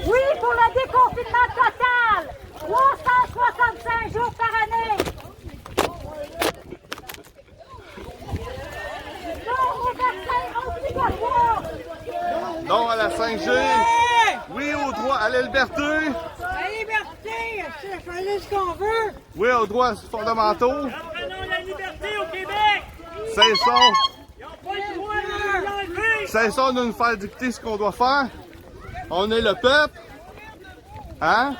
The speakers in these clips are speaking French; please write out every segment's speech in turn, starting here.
Oui, pour le déconfinement total, 365 jours par année. Non au vaccin obligatoire. Non à la 5G. Oui au droit à la liberté. La liberté, c'est faire ce qu'on veut. Oui aux droits fondamentaux. Apprenons la liberté au Québec! Cessons. Ils n'ont pas le droit de nous l'enlever! Cessons de nous faire dicter ce qu'on doit faire. On est le peuple. Hein?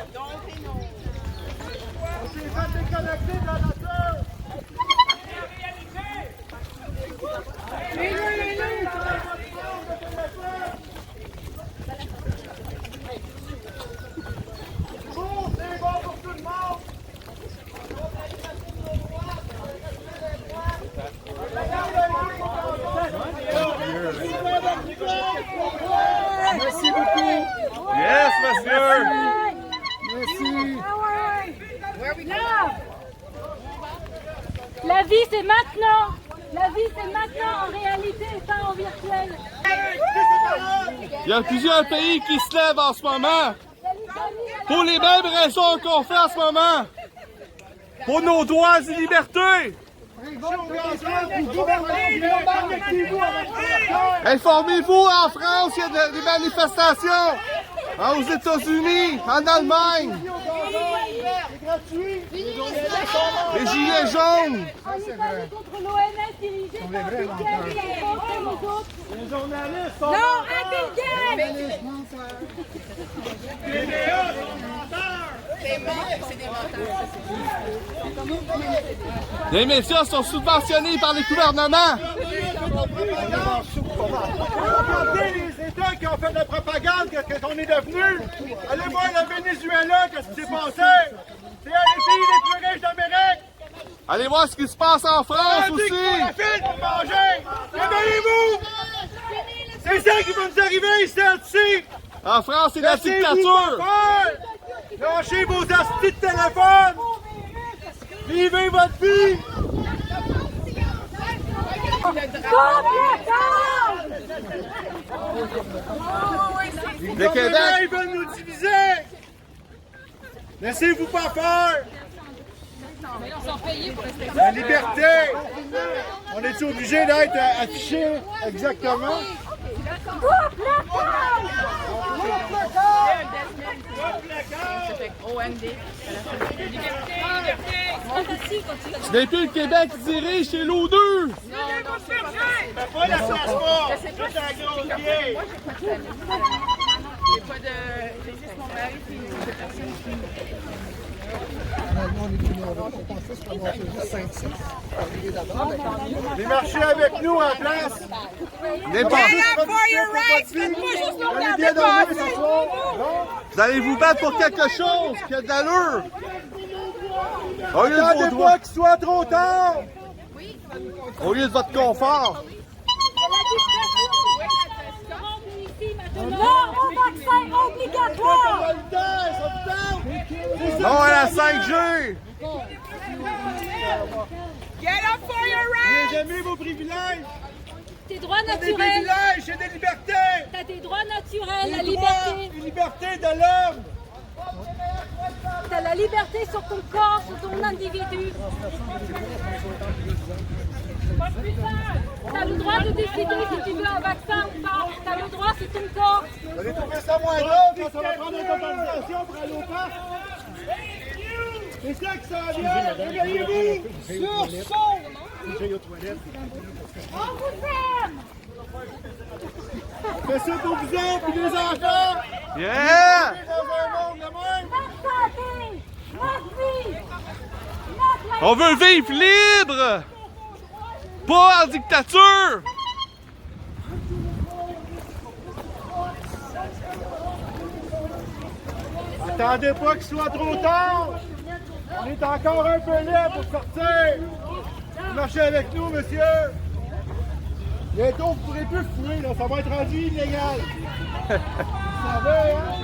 Merci beaucoup. Yes, monsieur. Merci. La vie c'est maintenant. La vie c'est maintenant en réalité et pas en virtuel. Il y a plusieurs pays qui se lèvent en ce moment. Pour les mêmes raisons qu'on fait en ce moment. Pour nos droits et libertés. Informez-vous, en France, il y a des manifestations. Aux États-Unis, en Allemagne. Les gilets jaunes. En Italie contre l'OMS dirigé par Bill Gates et contre les autres. Les journalistes sont Non, à Bill Gates! Les médias sont subventionnés par les gouvernements. Regardez les États qui ont fait de la propagande, qu'est-ce qu'on est devenu. Allez voir le Venezuela, qu'est-ce qui s'est passé. C'est un des pays les plus riches d'Amérique. Allez voir ce qui se passe en France aussi. La file pour manger. Réveillez-vous. C'est ça qui va nous arriver ici. En France, c'est la dictature. Lâchez vos astis de téléphone. Vivez votre vie. Le Québec. Ils veulent nous diviser. Laissez-vous pas faire. La liberté. On est obligé d'être affiché exactement. Ce n'est plus le Québec qui dirige, c'est l'O2. Pas la transport. C'est un gros pied. J'ai pas de. J'ai juste mon mari puis une personne qui. Les marchés avec nous en place. Vous allez vous battre pour quelque chose qui a de l'allure. Attendez pas qu'il soit trop tard. Au lieu de votre confort. Non au vaccin obligatoire. Non à la 5G. Get up for your rights! Jamais vos privilèges. Tes droits Des naturels. privilèges, c'est des libertés. T'as tes droits naturels, la Des droits, liberté. les libertés de l'homme. T'as la liberté sur ton corps, sur ton individu. T'as le droit de décider si tu veux un vaccin ou pas. T'as le droit, c'est ton corps. Vous allez trouver ça moins drôle quand ça va prendre une autorisation pour aller au parc. C'est ça qui s'en vient. Réveillez-vous. Sur son. On vous aime. Faites ça pour vous autres et les enfants. Yeah! Dans un monde de même. Notre santé, notre vie, notre On veut vivre libre! Pas en dictature! Attendez pas qu'il soit trop tard. On est encore un peu libre pour sortir. Vous marchez avec nous, monsieur. Bientôt, vous ne pourrez plus fumer, là. Ça va être rendu illégal. Vous savez, hein?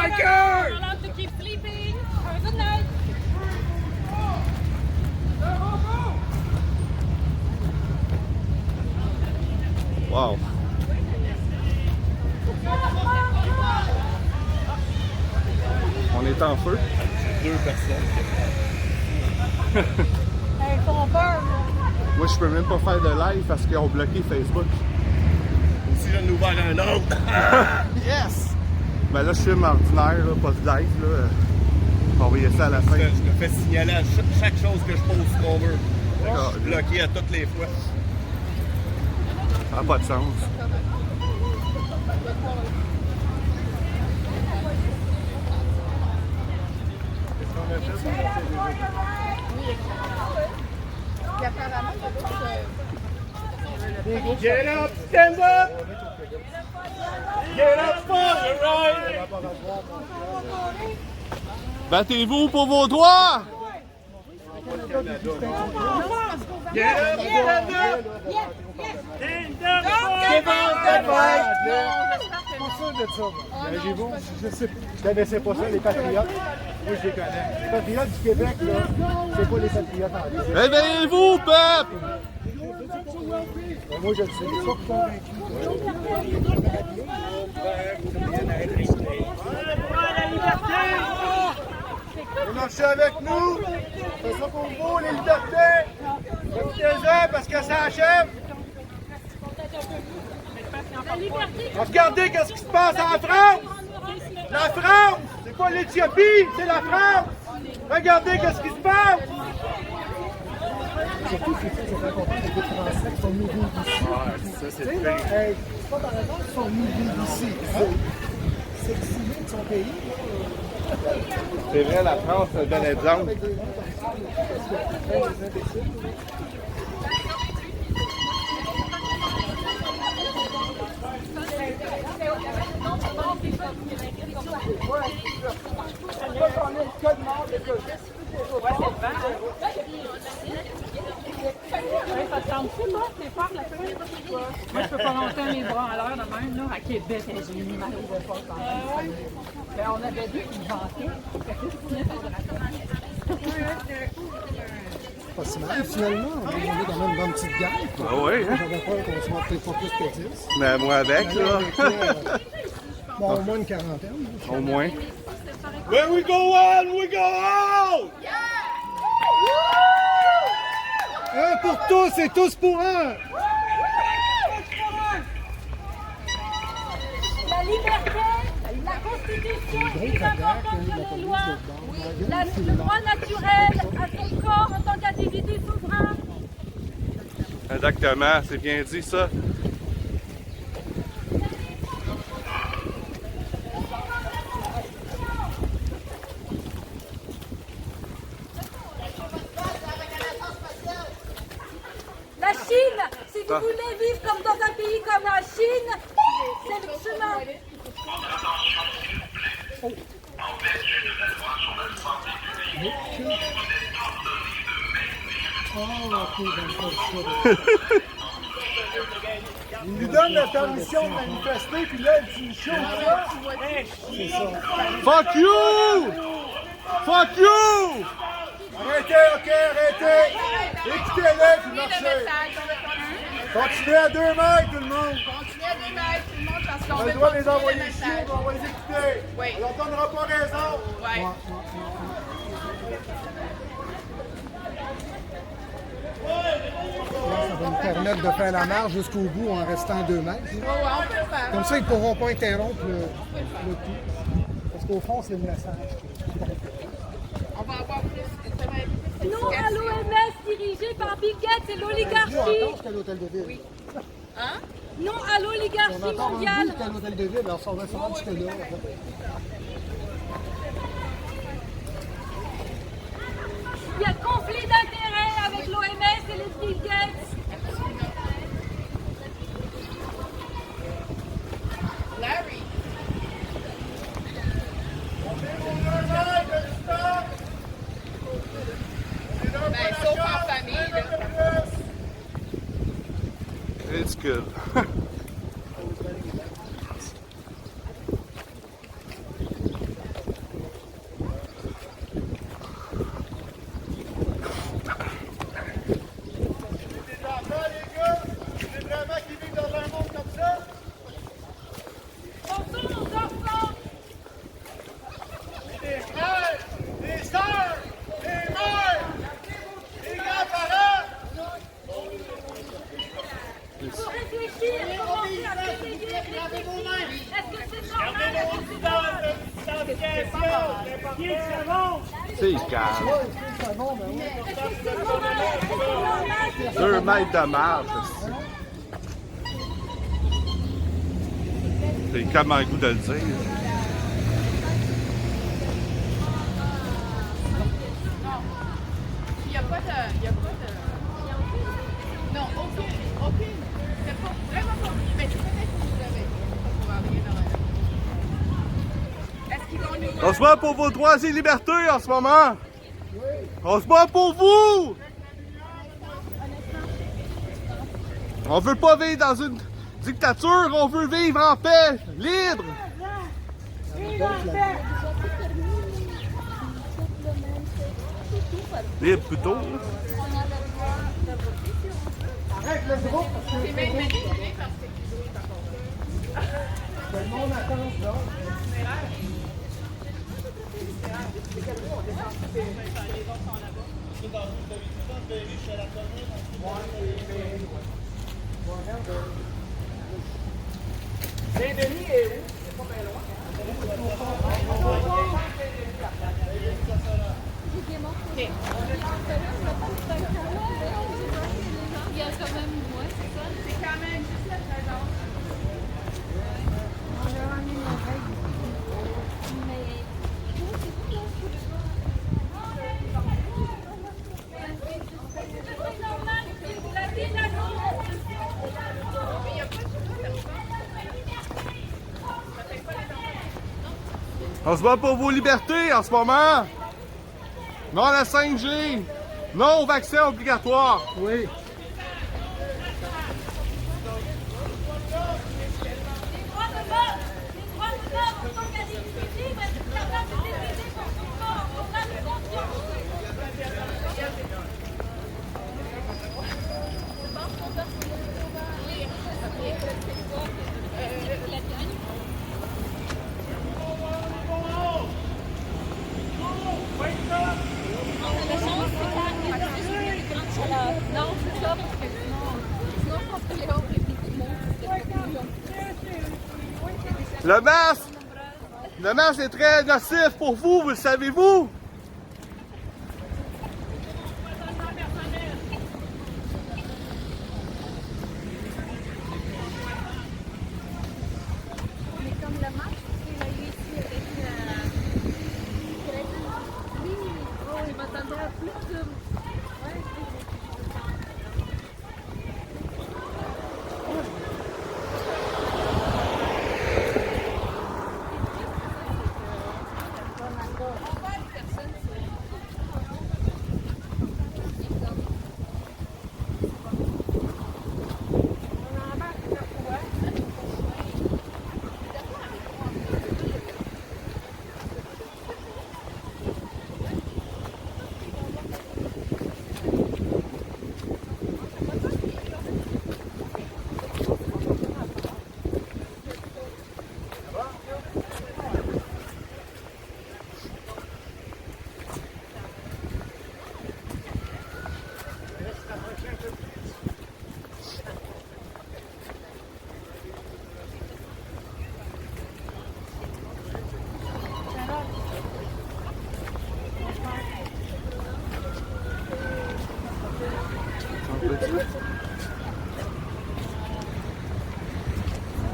marker! allowed to keep sleeping. Have a good night. Wow. On est en feu. 2 personnes. Ils font peur, là. Moi, je peux même pas faire de live parce qu'ils ont bloqué Facebook. Aussi, je viens d'ouvrir un autre. Yes! Ben là, je filme ordinaire, là, pas de live. Là. On va envoyer ça à la fin. Je me fais signaler à chaque chose que je pose sur mon mur. Je suis bloqué à toutes les fois. Ça n'a pas de sens. Get up, stand up! Get up for the ride! Battez-vous pour vos droits! Get up, stand up! Imaginez-vous, je connaissais pas ça, les Patriotes. Moi, je les connais. Les Patriotes du Québec, là, c'est pas les Patriotes en Russie. Réveillez-vous, peuple! Moi, je le sais. Je suis pas convaincu. Vous marchez avec nous! C'est ça pour vous, les libertés! Profitez-en parce que ça achève! La liberté. Regardez qu'est-ce qui se passe en France! La France! C'est pas l'Éthiopie, c'est la France! Regardez qu'est-ce qui se passe! Surtout que c'est important que les Français qui sont nouveaux ici. Ça, c'est Tu sais, là, hey, c'est pas par exemple qu'ils sont nouveaux ici. C'est exilés de son pays. C'est vrai, la France, c'est un bon exemple. Ça te semble fou, toi? C'est fort, la feuille? Moi, je peux pas monter mes bras à l'heure de même, là. À Québec, j'ai eu mal au repas quand même. Ben, on avait dit qu'ils vantaient. Pas si mal. Finalement, on est quand même une bonne petite gang. Ah oui, hein? J'avais peur qu'on soit peut-être pas plus que 10. Mais moi avec, là. Bon, au moins une quarantaine. Au moins. Where we go on, we go on! Un pour tous et tous pour un! La liberté, la Constitution est plus importante que les lois. Le droit naturel à son corps en tant qu'individu souverain. Exactement, c'est bien dit ça. La Chine, si vous voulez vivre comme dans un pays comme la Chine, c'est le chemin. Il nous donne la permission de manifester, puis là, il dit chaud, ça. Fuck you! Fuck you! Arrêtez, ok, arrêtez! Écoutez-les, puis marchez! Continuez à 2 mètres, tout le monde! Continuez à 2 mètres, tout le monde, parce qu'on On veut doit pas les tirer envoyer le ici, message. on va les écouter! Oui. On leur donnera pas raison! Ouais. Ça va nous permettre de faire la marche jusqu'au bout en restant 2 mètres. Ouais, on peut le faire. Comme ça, ils ne pourront pas interrompre le tout. Parce qu'au fond, c'est le message. On va avoir plus. Non à l'OMS dirigée par Bill Gates et On l'oligarchie. entend jusqu'à l'hôtel de ville. Hein? Non à On l'oligarchie entend en mondiale. jusqu'à l'hôtel de ville, alors ça va se rendre jusque-là. Il y a conflit d'intérêts avec l'OMS et les Bill Gates. Larry. Ben, sauf en famille, là. It's good. Qui est savon? C'est calme. 2 mètres de marge. C'est comme un goût de le dire. Il n'y a pas de... Non, aucune. C'est pas vraiment compliqué, mais c'est peut-être que vous avez. On va rien dans la... Est-ce qu'ils vont nous... On se bat pour vos droits et libertés en ce moment. On se bat pour vous. On veut pas vivre dans une dictature, on veut vivre en paix, libre. Libre plutôt. Arrête le groupe parce que C'est même manipulé parce que Kido est encore là. tout le monde attend là. Saint-Denis est où? C'est pas bien loin. Il y a quand même moins, c'est ça? C'est quand même juste la trésor. On se bat pour vos libertés en ce moment. Non à la 5G. Non au vaccin obligatoire. Oui. Non, c'est ça, parce que sinon je pense que les autres, Le masque est très nocif pour vous, vous le savez-vous? Mais comme le match, il a eu ici avec oui, oh, je m'attendais à plus de...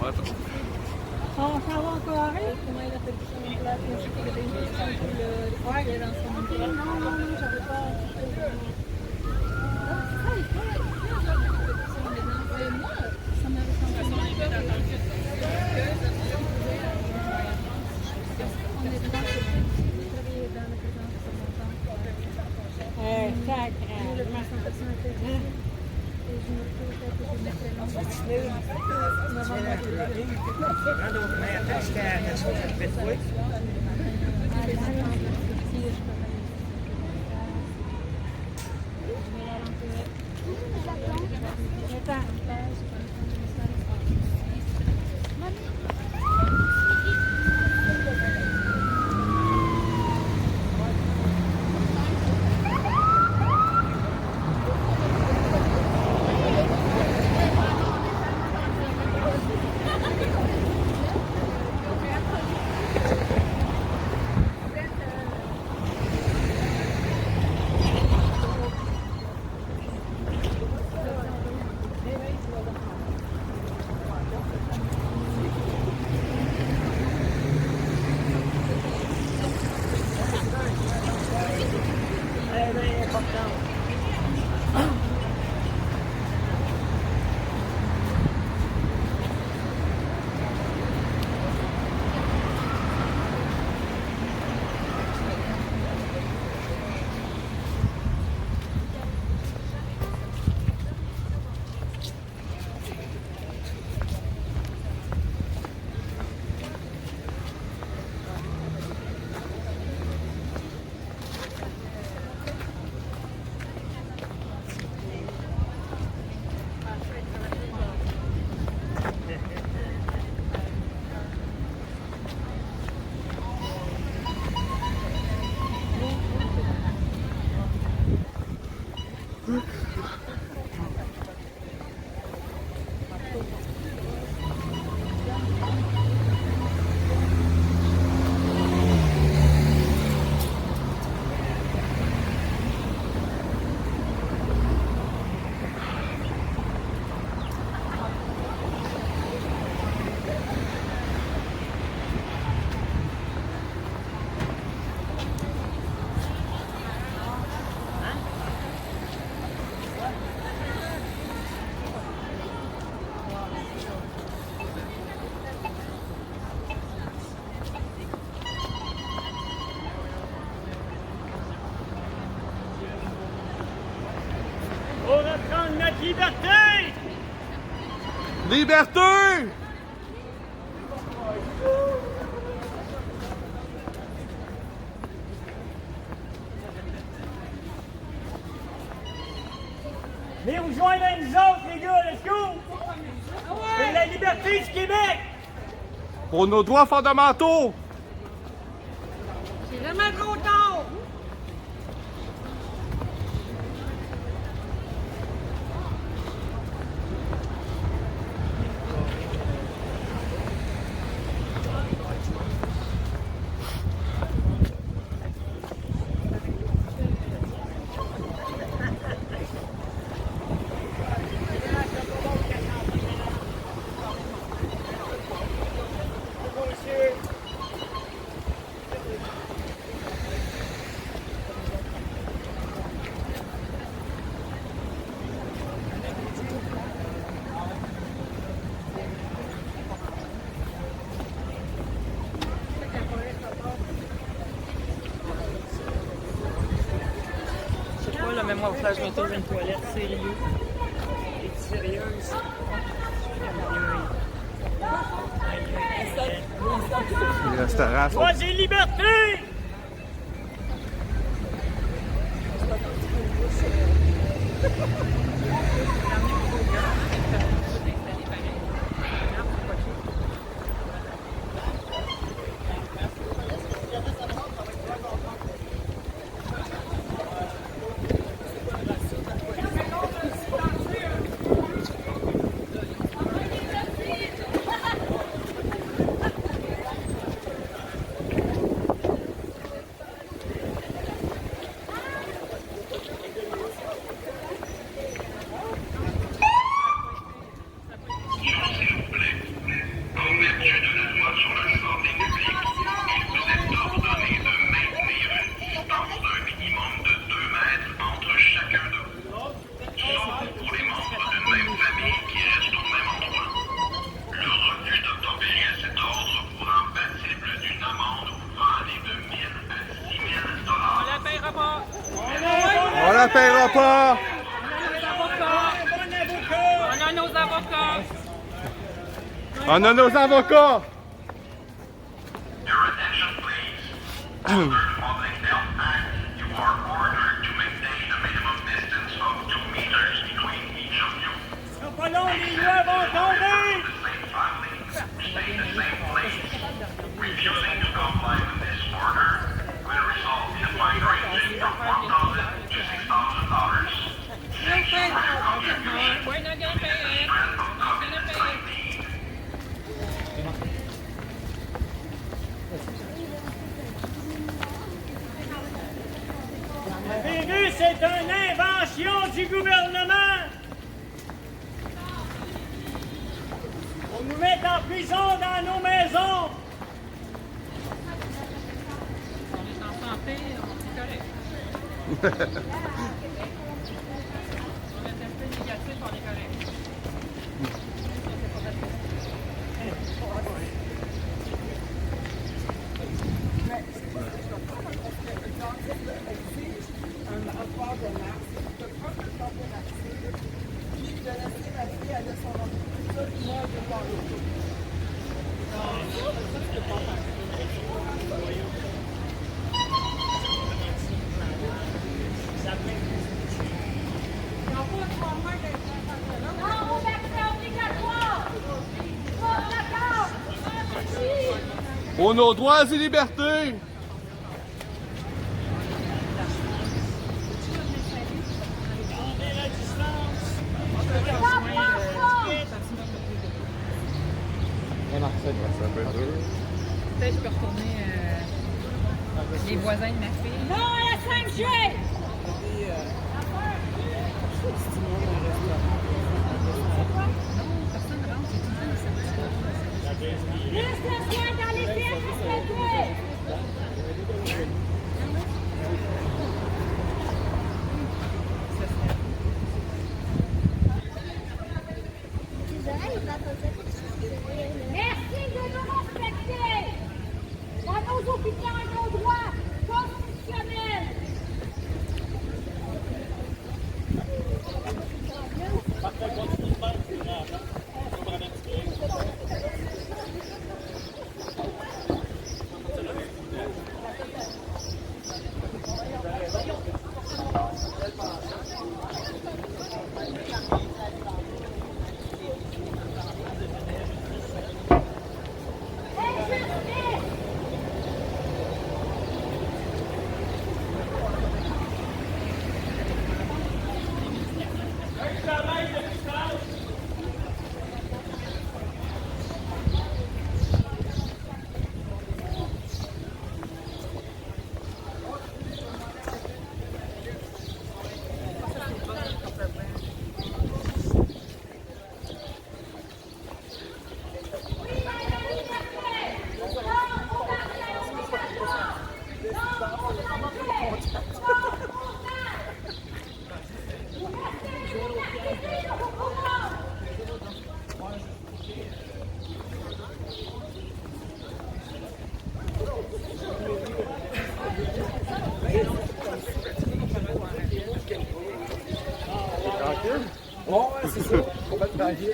Ouais, On s'en va encore arrêter? Comment il appelle ça? Ouais, il est dans son... Non, non, non, j'avais pas... moi, ça m'avait semblé. On est dedans, travailler dans le présent de son enfant. Le maçon personne intéressé. Et je me trouve que je mettrais On va prendre notre liberté! Liberté! Venez vous joindre à nous autres, les gars, let's go! C'est la liberté du Québec! Pour nos droits fondamentaux! C'est vraiment trop tard! Là, mets-moi au flash moto, j'ai une toilette, sérieux. T'es sérieuse? Les restaurants sont... Choisir liberté! On la paiera pas! On a nos avocats! On a nos avocats! Ce sera pas long, les lois vont tomber! We're not gonna pay it. Not gonna pay it. Le virus est une invention du gouvernement! On nous met en prison dans nos maisons! On est en santé, on est correct. Pour nos droits et libertés. Peut-être je peux retourner les voisins de ma fille. Non, à la 5 juillet! Reste le soin dans les pieds, s'il te plaît! Merci de nous respecter dans nos opinions et nos droits constitutionnels.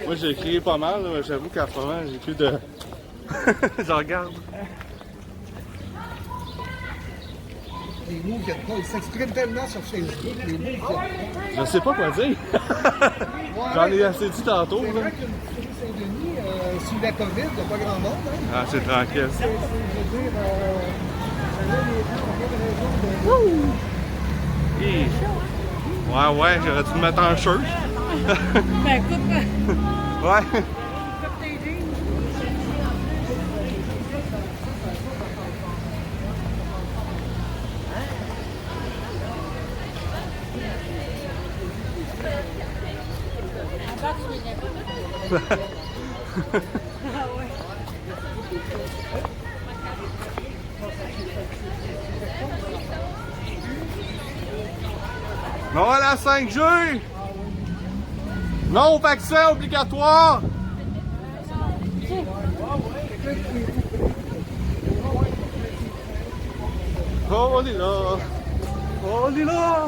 Moi j'ai crié pas mal, j'avoue qu'à ce moment j'ai plus de. Je regarde. Les mots qu'il y a de pas, ils s'expriment tellement sur Facebook, les mots qu'il y a de pas. Je sais pas quoi dire. J'en ai assez dit tantôt. C'est vrai que Saint-Denis, sous la COVID, il n'y a pas grand monde. Hein? Ah, c'est tranquille. Je veux dire, là, les gens ont bien raison de. Ouais, j'aurais dû me mettre en shirt. Ben, coupe. Ouais. Coupe tes jeans. Non à la 5G! Non au vaccin obligatoire! Oh, on est là! On est là!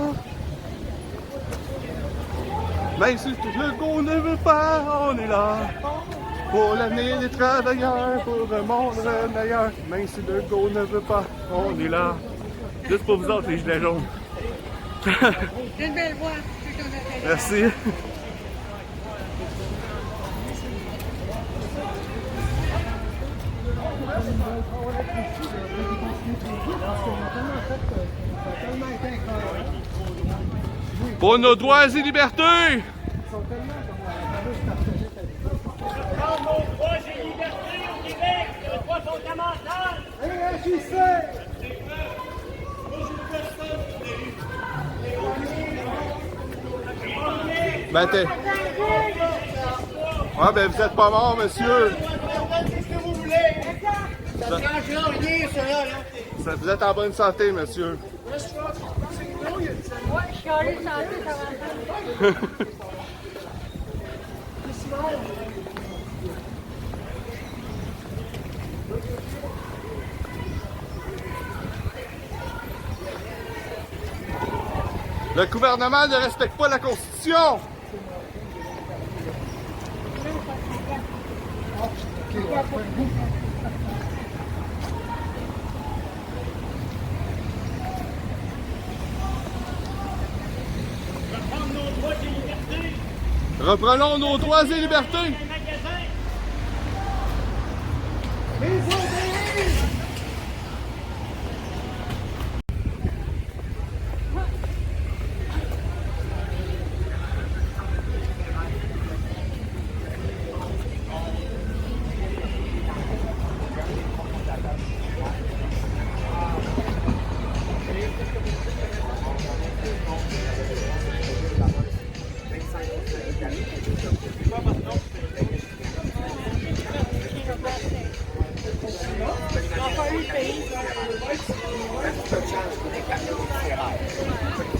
Même si tout le monde ne veut pas, on est là! Pour l'avenir des travailleurs, pour un monde meilleur. Même si le go ne veut pas, on est là! Juste pour vous autres, les gilets jaunes. J'ai une belle voix. Merci. Pour nos droits et libertés! Dans nos droits et libertés au Québec, les droits fondamentaux. Ben t'es... Ouais, ben vous êtes pas mort, monsieur. Qu'est-ce que vous voulez? Ça ne change rien, ça, là. Vous êtes en bonne santé, monsieur. Laisse-moi, c'est Ouais, je suis allée chanter, ça va. Le gouvernement ne respecte pas la Constitution. Reprenons nos droits et libertés.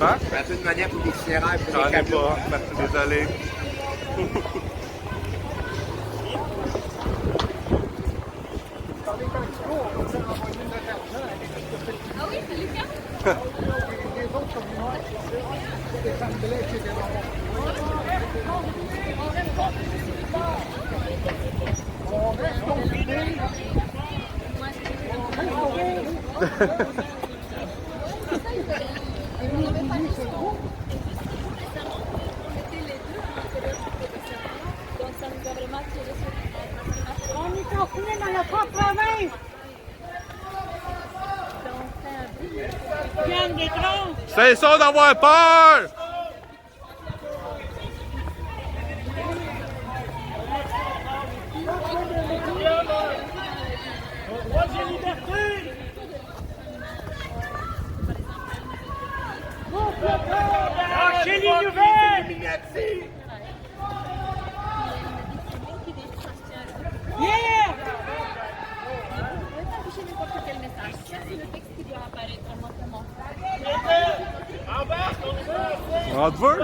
Hein? C'est une manière pour des serrailles, pour J'en des ai camions. pas, désolé. Ah oui, c'est Lucas? On est confinés dans notre propre province. Vienne des troncs. Cessons d'avoir peur! Droits et libertés! Lâchez les nouvelles! Yeah! On te veut?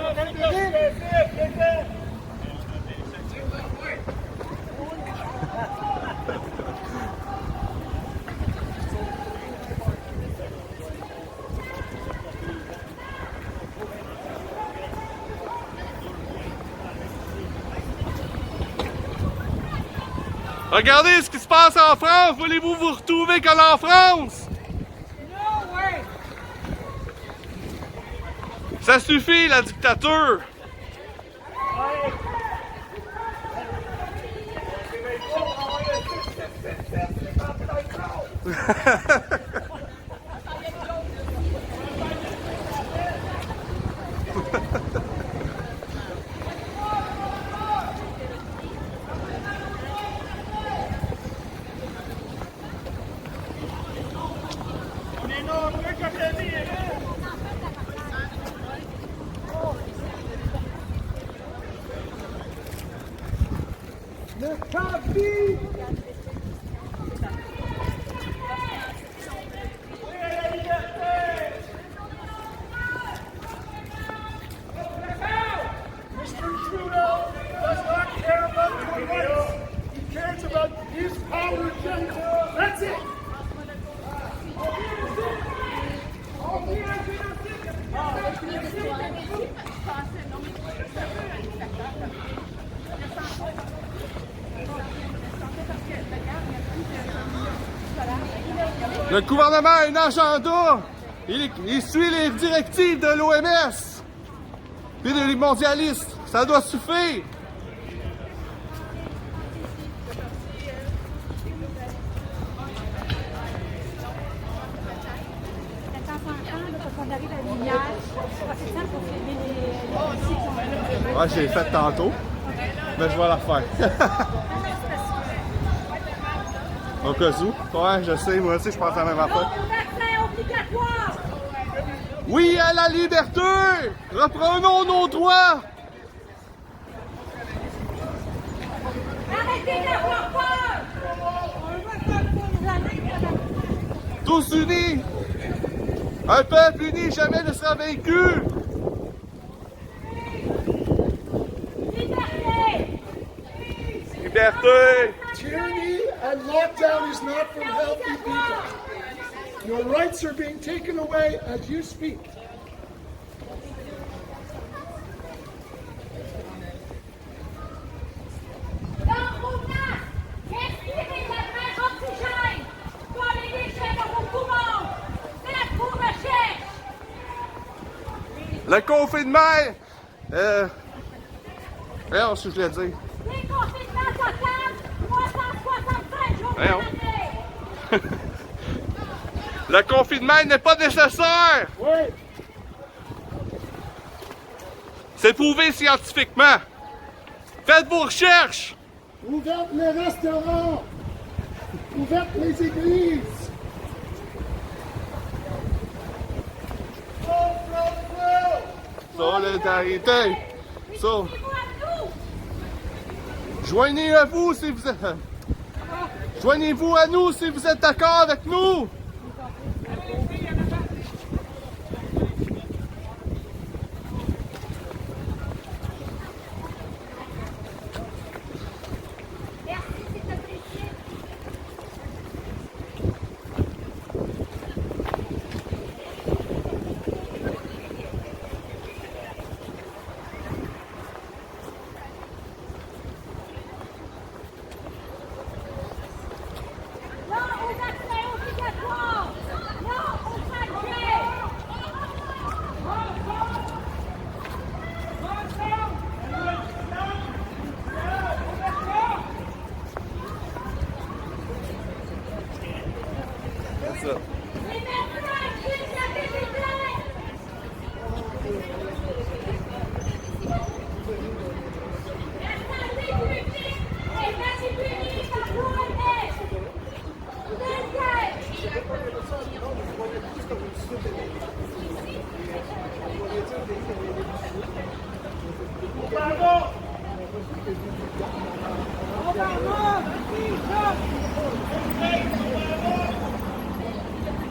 Regardez ce qui se passe en France! Voulez-vous vous retrouver comme en France? Ça suffit, la dictature! Le gouvernement a un agenda. Il suit les directives de l'OMS et des mondialistes. Ça doit suffire. Ouais, j'ai fait tantôt, mais je vais la refaire. Au cas où. Ouais, je sais, moi aussi, je pense à la même affaire. Oui à la liberté! Reprenons nos droits! Arrêtez d'avoir peur! Tous unis! Un peuple uni jamais ne sera vaincu. Liberté! Liberté. Tyranny and lockdown is not for healthy people. Your rights are being taken away as you speak. Dans vos masques, respirez de l'air oxygène. Dans les déchets dans vos poumons. Faites vos recherches. Le confinement. Voyons ce que je voulais dire. Déconfinement total, 365 jours Voyons. par année. Le confinement n'est pas nécessaire. Oui. C'est prouvé scientifiquement. Faites vos recherches. Ouvertes les restaurants. Ouvertes les églises. Solidarité. So, Joignez-vous à nous. joignez-vous si vous êtes. Joignez-vous à nous si vous êtes d'accord avec nous. Merci, c'est apprécié. Non au vaccin obligatoire. Non au 5G. C'est ça. Les médecins qui avaient des blagues. La santé publique est manipulée par l'OMS.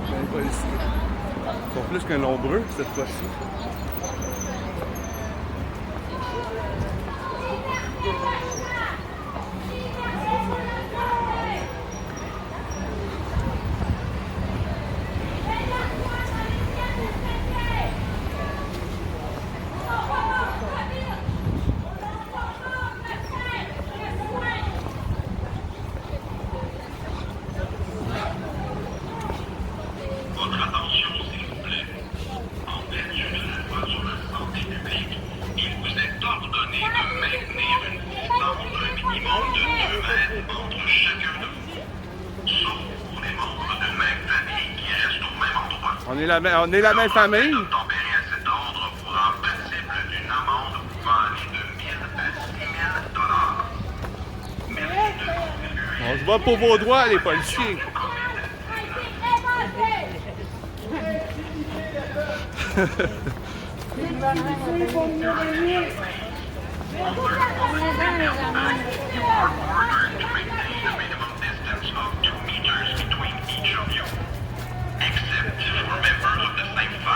Les policiers sont plus que nombreux cette fois-ci. Votre attention, s'il vous plaît. En vertu de la loi sur la santé publique, il vous est ordonné de maintenir une distance d'un minimum de 2 mètres entre chacun de vous, sauf pour les membres de même famille qui restent au même endroit. On est la même famille. D'obtempérer à cet ordre vous rend passible d'une amende pouvant aller de 1 000 à 6 000 $. Merci de contribuer. On se bat pour vos droits, les policiers.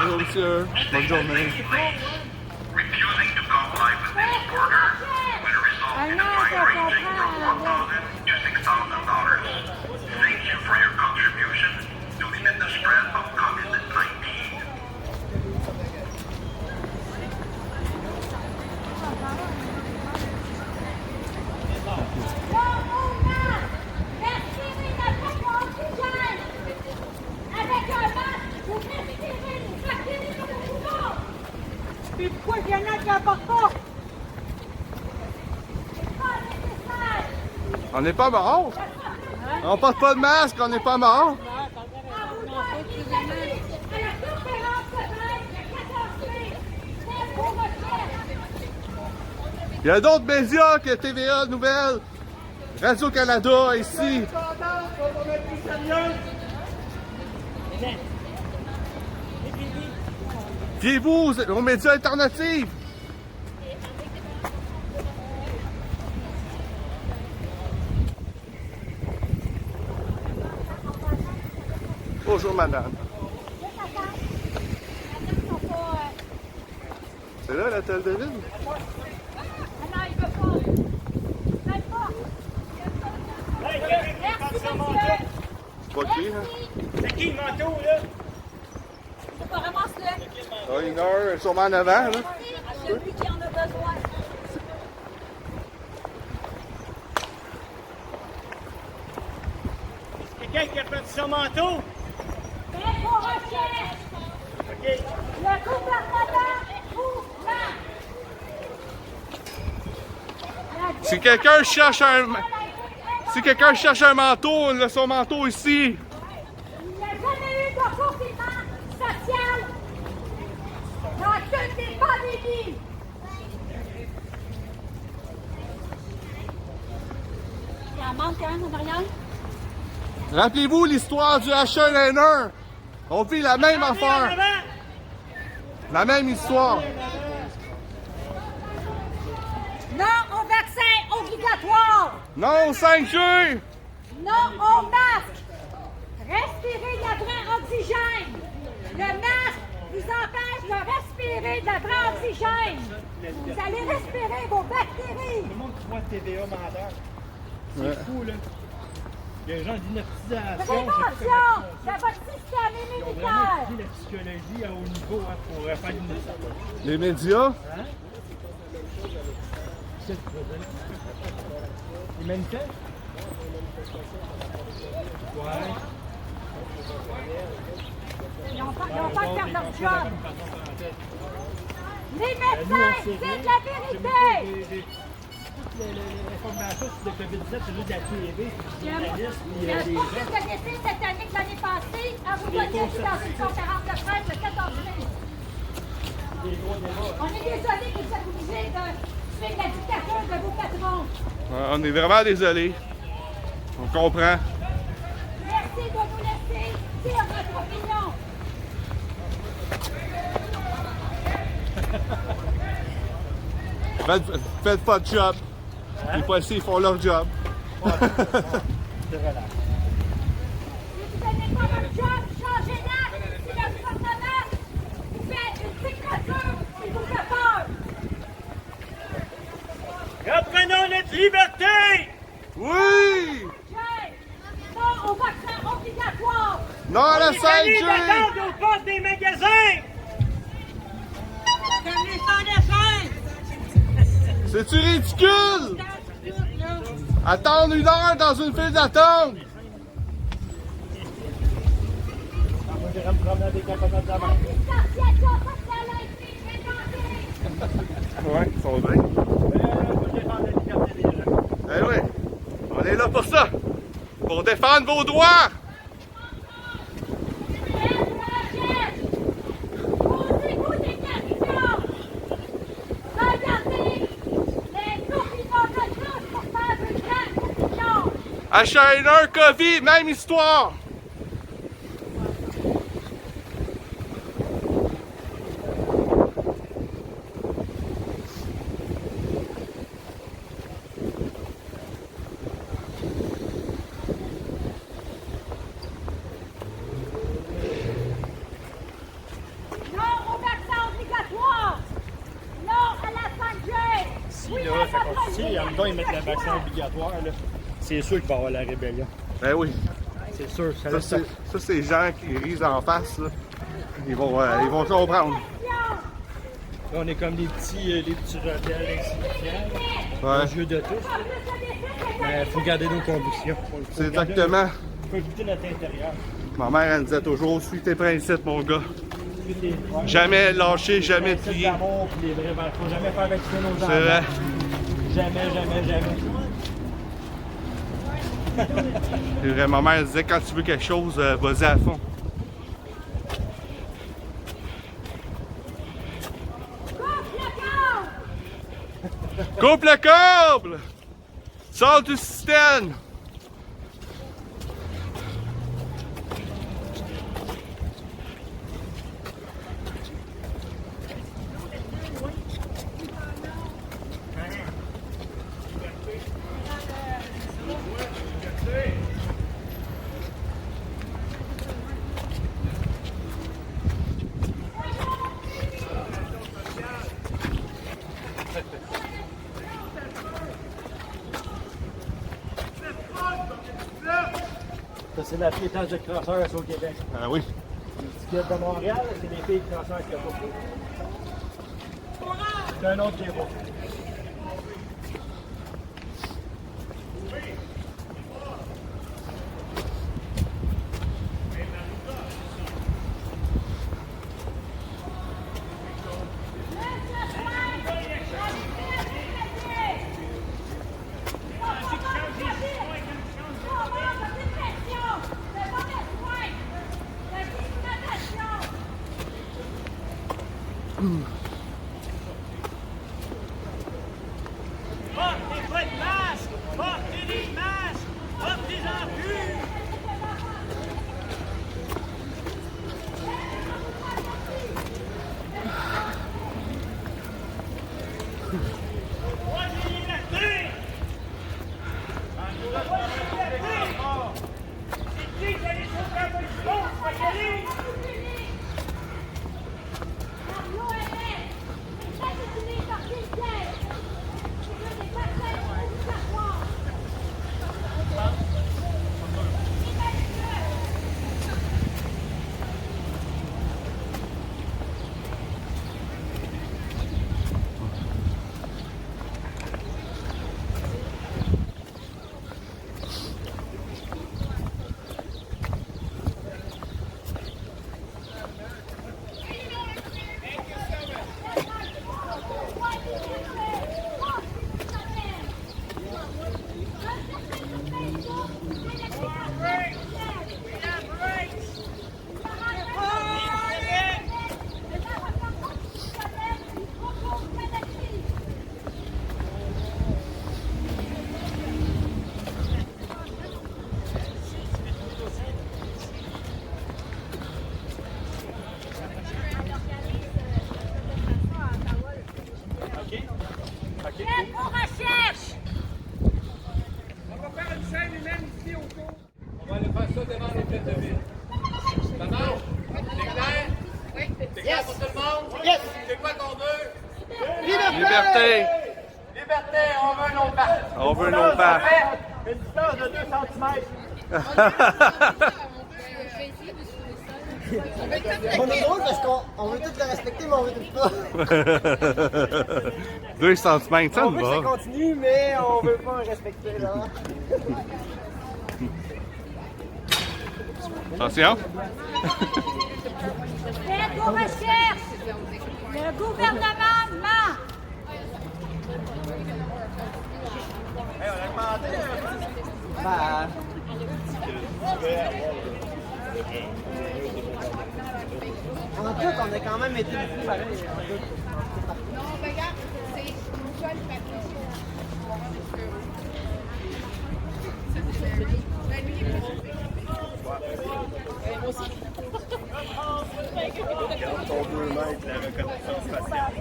Bonjour, monsieur. Bonne journée. Refusing to comply with this order will result in a fine ranging from $1,000 to $6,000. Thank you for your contribution to limit the spread of COVID-19. Puis pourquoi il y en a qui n'apportent pas? On n'est pas mort. On porte pas de masque, on n'est pas mort. Il y a d'autres médias que TVA Nouvelles, Radio-Canada ici. Fiez-vous aux médias alternatifs. Bonjour madame. C'est là l'hôtel de ville? Ah non, il veut pas. Il veut pas. Merci, monsieur. C'est pas qui, hein? C'est qui le manteau, là? C'est pas ramasse-le. Ah, une heure, sûrement en avant, là. À celui qui en a besoin. Quelqu'un qui a perdu son manteau? Mais vos recherches. OK. Le gouvernement vous ment. Si quelqu'un cherche un manteau, on a son manteau ici. Il n'y a jamais eu de confinement social dans toutes les pandémies. Il en manque un en arrière? Rappelez-vous l'histoire du H1N1. On vit la même affaire. La même histoire. Non au vaccin obligatoire. Non au 5G. Non au masque. Respirez de la vraie oxygène. Le masque vous empêche de respirer de la vraie oxygène. Vous allez respirer vos bactéries. Tout le monde qui voit TVA menteur. C'est fou, là. Il y a un genre d'inaptisation. Prévention de votre système Ils ont vraiment immunitaire. étudié la psychologie à haut niveau hein, pour faire une... Les médias. C'est le problème. Les manifestes? Ouais. Ils n'ont pas de faire leur job. Les médecins, c'est de la vérité. L'information sur le COVID-19, c'est juste de la TV, Il y a journalistes, il y a beaucoup plus de décès cette année que l'année passée. À vous donner dans une conférence de presse le 14 mai. On est désolé que vous êtes obligés de suivre la dictature de vos patrons. On est vraiment désolés. On comprend. Merci de nous laisser dire notre opinion. Faites pas de job. Les policiers font leur job. C'est relax. Si vous n'aimez pas votre job, changez d'acte. Si le gouvernement vous fait une dictature, il vous fait peur. Reprenons notre liberté! Oui! Non au vaccin obligatoire. Non à la On est allé 5G! d'attendre aux portes des magasins! C'est-tu ridicule? Attendre une heure dans une file d'attente! Moi, j'irais me promener avec un copain de la main. Distanciation sociale a été inventée. Ouais, ils sont bien. Moi, je défends la liberté des gens. Eh oui, on est là pour ça. Pour défendre vos droits. Posez-vous des questions. Regardez les opinions de tous pour faire une vraie opinion. H1N1, COVID, même histoire. Non au vaccin obligatoire. Non à la 5G. Si, là, ça continue. En même temps, ils mettent le vaccin obligatoire, là. C'est sûr qu'il va y avoir la rébellion. Ben oui. C'est sûr. Ça, c'est les gens qui risent en face. Là. Ils vont comprendre. Là, on est comme des petits rebelles insignifiants. Ouais. Aux yeux de tous. Mais il faut garder nos convictions. C'est exactement. Il faut écouter notre intérieur. Ma mère, elle me disait toujours, suis tes principes, mon gars. Écoutez, Jamais lâcher, jamais principes plier. d'amour puis les vrais valeurs. Faut jamais faire vacciner nos enfants. C'est vrai. Jamais, jamais, jamais. C'est vrai. Ma mère elle disait, quand tu veux quelque chose, vas-y à fond. Coupe le câble! Sors du système! C'est la piétage de crosseurs au Québec. Ah oui. Ce qu'il y a de Montréal, c'est les filles crosseurs qui ont pas. C'est un autre débat. Portez votre masque! Portez des masques! Portez-en plus! Troisième liberté! C'est qui qui allait sauver la police? Soyez-y! Liberté! Liberté, on veut nos pattes! On veut nos pattes! Une distance de 2 cm! On est drôle parce qu'on veut tous le respecter, mais on veut tous pas. 2 cm, ça On me veut que ça va. continue, mais on veut pas respecter, là. Attention! Faites vos recherches! Le gouvernement ment! Bah. En tout, on a quand même été ici, pareil. Non, mais regarde, c'est une jolie papier. Ben, lui, il est moi aussi. Ton 2 mètres, la reconnaissance faciale.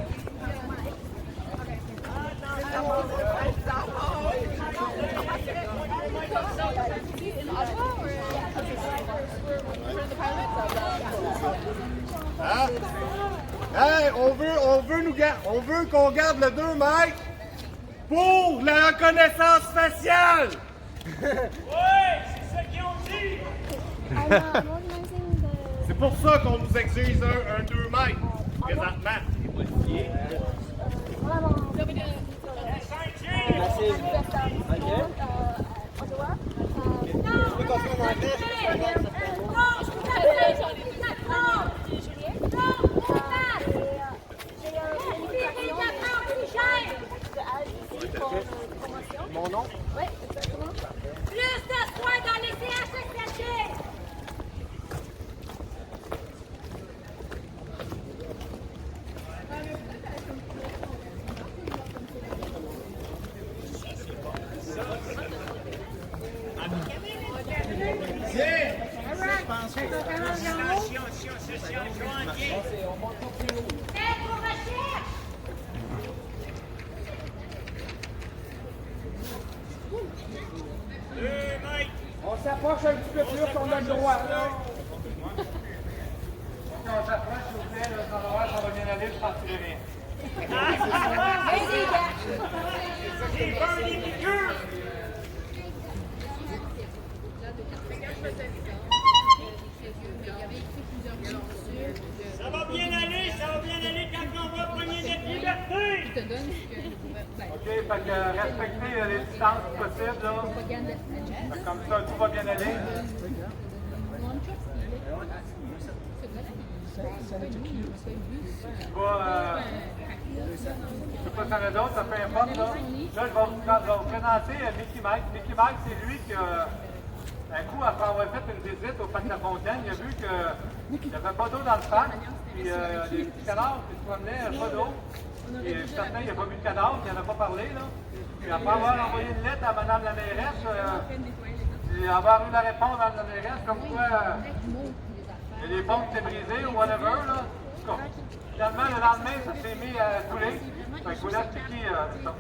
Hein? Hey, on veut qu'on garde le 2 mètres pour la reconnaissance faciale! Ouais, c'est ça qu'ils ont dit! C'est pour ça qu'on nous exige un 2 mètres présentement. Merci. Ok. Je peux continuer en anglais, je suis espagnol, ça fait beau. Non, je vous appelle! Non, on passe! Respirez de l'oxygène! Mon nom? Plus de soins dans les CHSLD! Faites vos recherches! On s'approche un petit peu plus, on a le droit, là. Quand on s'approche, s'il vous plaît, ça va bien aller, je partirai rien. J'ai peur des piqûres! OK, fait que respectez les distances possibles, là. Fait que comme ça, tout va bien aller. Je sais pas si ça d'autres, ça peu importe, là. Là, je vais vous présenter Mickey Mike. Mickey Mike, c'est lui qui un coup, après avoir fait une visite au parc La Fontaine, il a vu qu'il n'y avait pas d'eau dans le parc. Puis les petits canards qui se promenaient, pas d'eau. Et certain, il n'a pas vu de canard, il n'en a pas parlé, là. Puis après avoir envoyé une lettre à Mme la mairesse, et avoir eu la réponse à Mme la mairesse, comme quoi il y a des pompes qui étaient brisées ou whatever, là. En tout cas, finalement, le lendemain, ça s'est mis à couler. Fait que je vous laisse expliquer ça.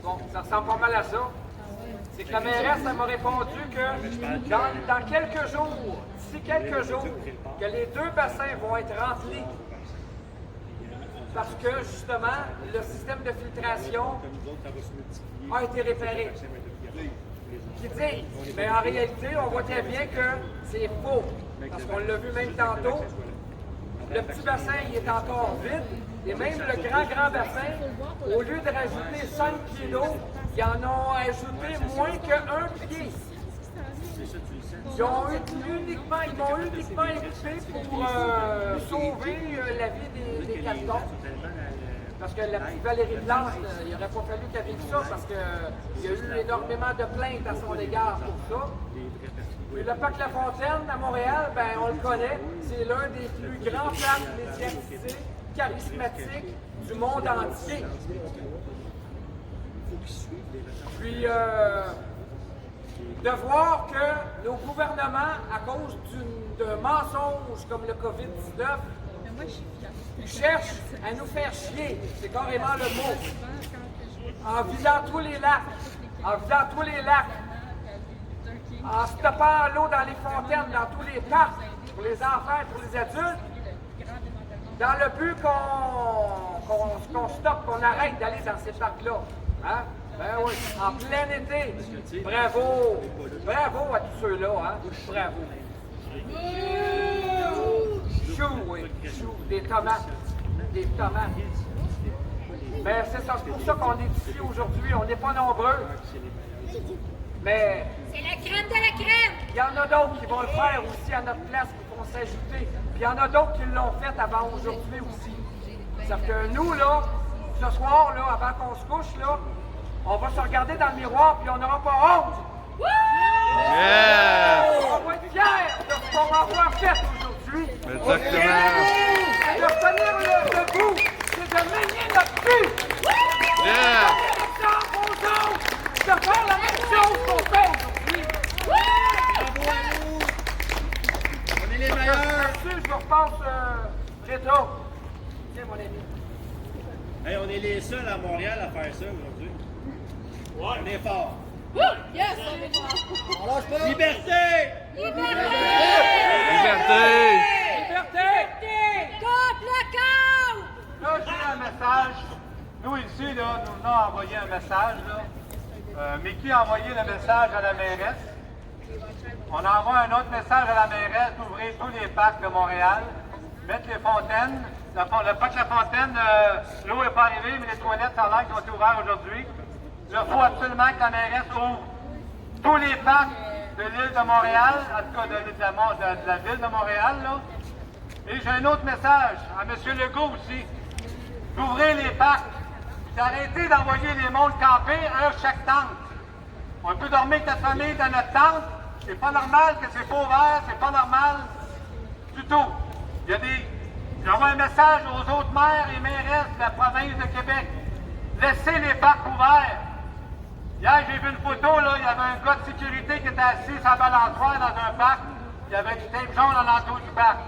Bon, ça ressemble pas mal à ça. C'est que la mairesse, elle m'a répondu que dans quelques jours, d'ici quelques jours, que les 2 bassins vont être remplis. Parce que, justement, le système de filtration a été réparé. Qui dit, mais en réalité, on voit très bien que c'est faux. Parce qu'on l'a vu même tantôt, le petit bassin, il est encore vide. Et même le grand bassin, au lieu de rajouter 5 pieds d'eau, ils en ont ajouté moins que 1 pied. Ils m'ont uniquement équipé pour sauver la vie des camions. Parce que la petite Valérie Plante, il n'aurait pas fallu qu'elle vive ça parce qu'il y a eu énormément de plaintes à son égard pour ça. Et le parc La Fontaine à Montréal, ben, on le connaît, c'est l'un des plus grands parcs médiatisés, charismatiques du monde entier. Puis, de voir que nos gouvernements, à cause d'un mensonge comme le COVID-19, cherchent à nous faire chier, c'est carrément le mot, en vidant tous les lacs, en stoppant l'eau dans les fontaines, dans tous les parcs, pour les enfants, pour les adultes, dans le but qu'on stoppe, qu'on arrête d'aller dans ces parcs-là. Hein? Ben oui, en plein été. Bravo à tous ceux-là, hein? Bravo. Chou, oui, chou, des tomates. Ben c'est ça, c'est pour ça qu'on est ici aujourd'hui, on n'est pas nombreux. Mais c'est la crème de la crème! Il y en a d'autres qui vont le faire aussi à notre place, qui vont s'ajouter. Puis il y en a d'autres qui l'ont fait avant aujourd'hui aussi. C'est-à-dire que nous, là, ce soir, là, avant qu'on se couche, là, on va se regarder dans le miroir puis on n'aura pas honte. Yeah! On va être fiers de ce qu'on va avoir fait aujourd'hui. Exactement. C'est de tenir le bout, c'est de manier notre but. Yeah! De faire la même chose qu'on fait aujourd'hui. On est les meilleurs. Là-dessus, je repasse rétro. Tiens, mon ami. Hey, on est les seuls à Montréal à faire ça aujourd'hui. Ouais. On est fort. Yes, on est fort. On lâche pas. Liberté! Liberté! Contre le camp! Là, j'ai un message. Nous, ici, là, nous venons envoyer un message, là. Mickey a envoyé le message à la mairesse. On envoie un autre message à la mairesse d'ouvrir tous les parcs de Montréal, mettre les fontaines. Le parc La Fontaine, l'eau n'est pas arrivée, mais les toilettes, ça a l'air qu'ils ont été ouvertes aujourd'hui. Il faut absolument que la mairesse ouvre tous les parcs de l'île de Montréal, en tout cas de la ville de Montréal, là. Et j'ai un autre message à M. Legault aussi. D'ouvrir les parcs. D'arrêter d'envoyer les mondes camper, un chaque tente. On peut dormir avec notre famille dans notre tente. C'est pas normal que c'est pas ouvert, c'est pas normal du tout. J'envoie un message aux autres maires et mairesses de la province de Québec. Laissez les parcs ouverts. Hier, j'ai vu une photo, là, il y avait un gars de sécurité qui était assis sur la balançoire dans un parc. Il y avait du tape jaune à l'entour du parc.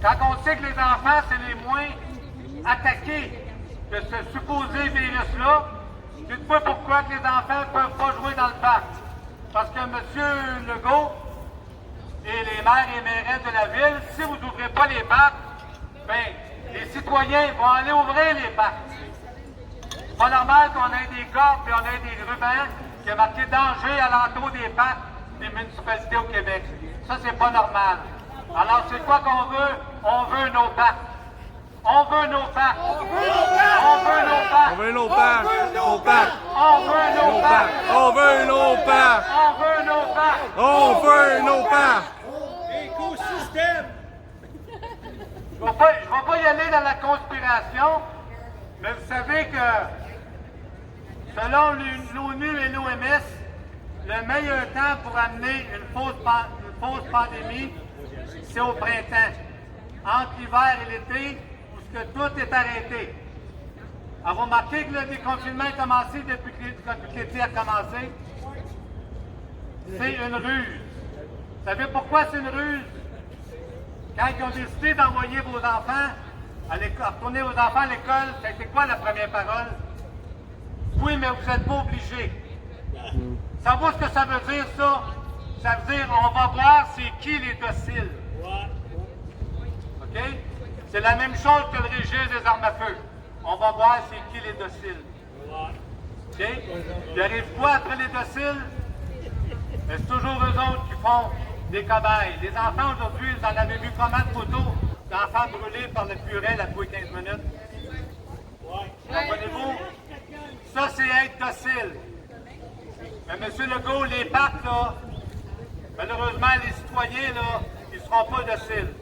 Quand on sait que les enfants, c'est les moins attaqués de ce supposé virus-là, dites-moi pourquoi que les enfants ne peuvent pas jouer dans le parc. Parce que M. Legault et les maires et mairesses de la ville, si vous n'ouvrez pas les parcs, bien, les citoyens vont aller ouvrir les parcs. C'est pas normal qu'on ait des cordes et on ait des rubans qui ont marqué danger à l'entour des parcs des municipalités au Québec. Ça, c'est pas normal. Alors, c'est quoi qu'on veut? On veut nos parcs. On veut nos parcs. On veut nos parcs. On veut nos parcs. Nos parcs. On veut nos parcs. On veut nos parcs. On veut nos parcs. On veut nos parcs. Écosystème. Je ne vais pas y aller dans la conspiration, mais vous savez que selon l'ONU et l'OMS, le meilleur temps pour amener une fausse pandémie, c'est au printemps, entre l'hiver et l'été, où que tout est arrêté. Alors, vous remarquez que le déconfinement a commencé depuis que l'été a commencé? C'est une ruse. Vous savez pourquoi c'est une ruse? Quand ils ont décidé d'envoyer vos enfants, retourner vos enfants à l'école, c'était quoi la première parole? Oui, mais vous n'êtes pas obligés. Savez-vous ce que ça veut dire, ça? Ça veut dire, on va voir c'est qui les dociles. OK? C'est la même chose que le registre des armes à feu. On va voir c'est qui les dociles. OK? Il arrive quoi après les dociles? Mais c'est toujours eux autres qui font des cobayes. Les enfants aujourd'hui, vous en avez vu combien de photos d'enfants brûlés par le purée à tous les 15 minutes? Comprenez-vous? Ça, c'est être docile. Mais M. Legault, les parcs, là, malheureusement, les citoyens, là, ils ne seront pas dociles.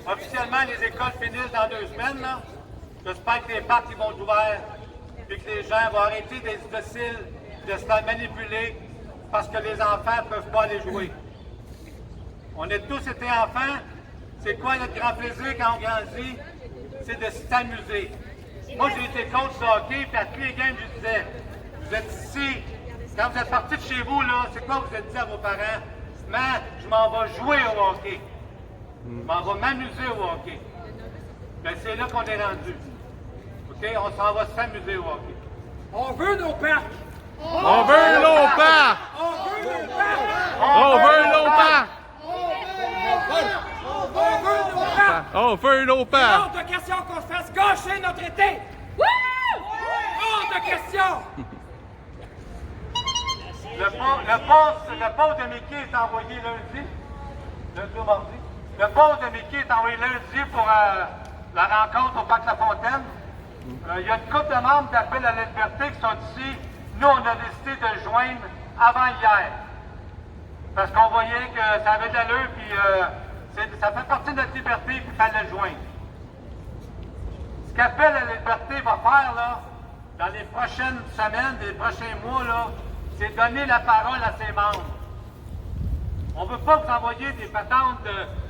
Officiellement, les écoles finissent dans 2 semaines, là. J'espère que les parcs ils vont être ouverts et que les gens vont arrêter d'être dociles, de se faire manipuler parce que les enfants ne peuvent pas aller jouer. On a tous été enfants. C'est quoi notre grand plaisir quand on grandit? C'est de s'amuser. Moi, j'ai été coach de hockey, puis à tous les games, je disais, vous êtes ici, quand vous êtes partis de chez vous, là, c'est quoi vous êtes dit à vos parents? Man, je m'en vais jouer au hockey. Je m'en vais m'amuser au hockey. Bien, c'est là qu'on est rendu. OK? On s'en va s'amuser au hockey. On veut nos parcs. On veut nos parcs. On veut nos parcs. On veut nos parcs. On veut nos parcs. On veut nos parcs. Hors de question qu'on se fasse gâcher notre été. Hors de question. Le poste de Mickey est envoyé lundi ou mardi. Le poste de Mickey est envoyé lundi pour la rencontre au Parc La Fontaine. Il y a une couple de membres d'Appel à la liberté qui sont ici. Nous, on a décidé de le joindre avant hier. Parce qu'on voyait que ça avait de l'allure, puis ça fait partie de notre liberté, puis il fallait le joindre. Ce qu'Appel à la liberté va faire, là, dans les prochaines semaines, les prochains mois, là, c'est donner la parole à ses membres. On ne veut pas vous envoyer des patentes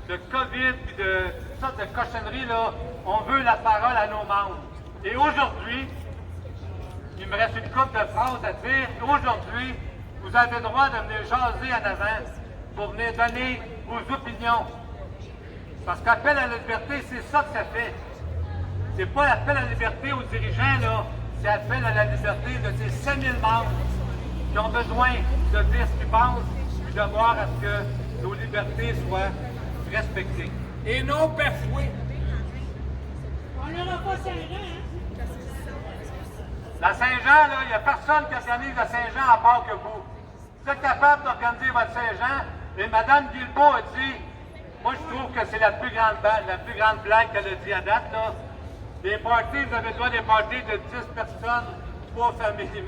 de COVID et de toutes sortes de cochonneries, là. On veut la parole à nos membres. Et aujourd'hui, il me reste une couple de phrases à dire. Aujourd'hui, vous avez le droit de venir jaser en avant pour venir donner vos opinions. Parce qu'appel à la liberté, c'est ça que ça fait. C'est pas appel à la liberté aux dirigeants, là. C'est appel à la liberté de ces 5000 membres qui ont besoin de dire ce qu'ils pensent et de voir à ce que nos libertés soient respectées. Et non bafoués. On n'aura pas Saint-Jean, hein? La Saint-Jean, là, il n'y a personne qui organise la Saint-Jean à part que vous. Vous êtes capable d'organiser votre Saint-Jean, et Mme Guilbeault a dit, moi je trouve que c'est la plus grande blague qu'elle a dit à date, là. Les parties, vous avez le droit des parties de 10 personnes, 3 familles.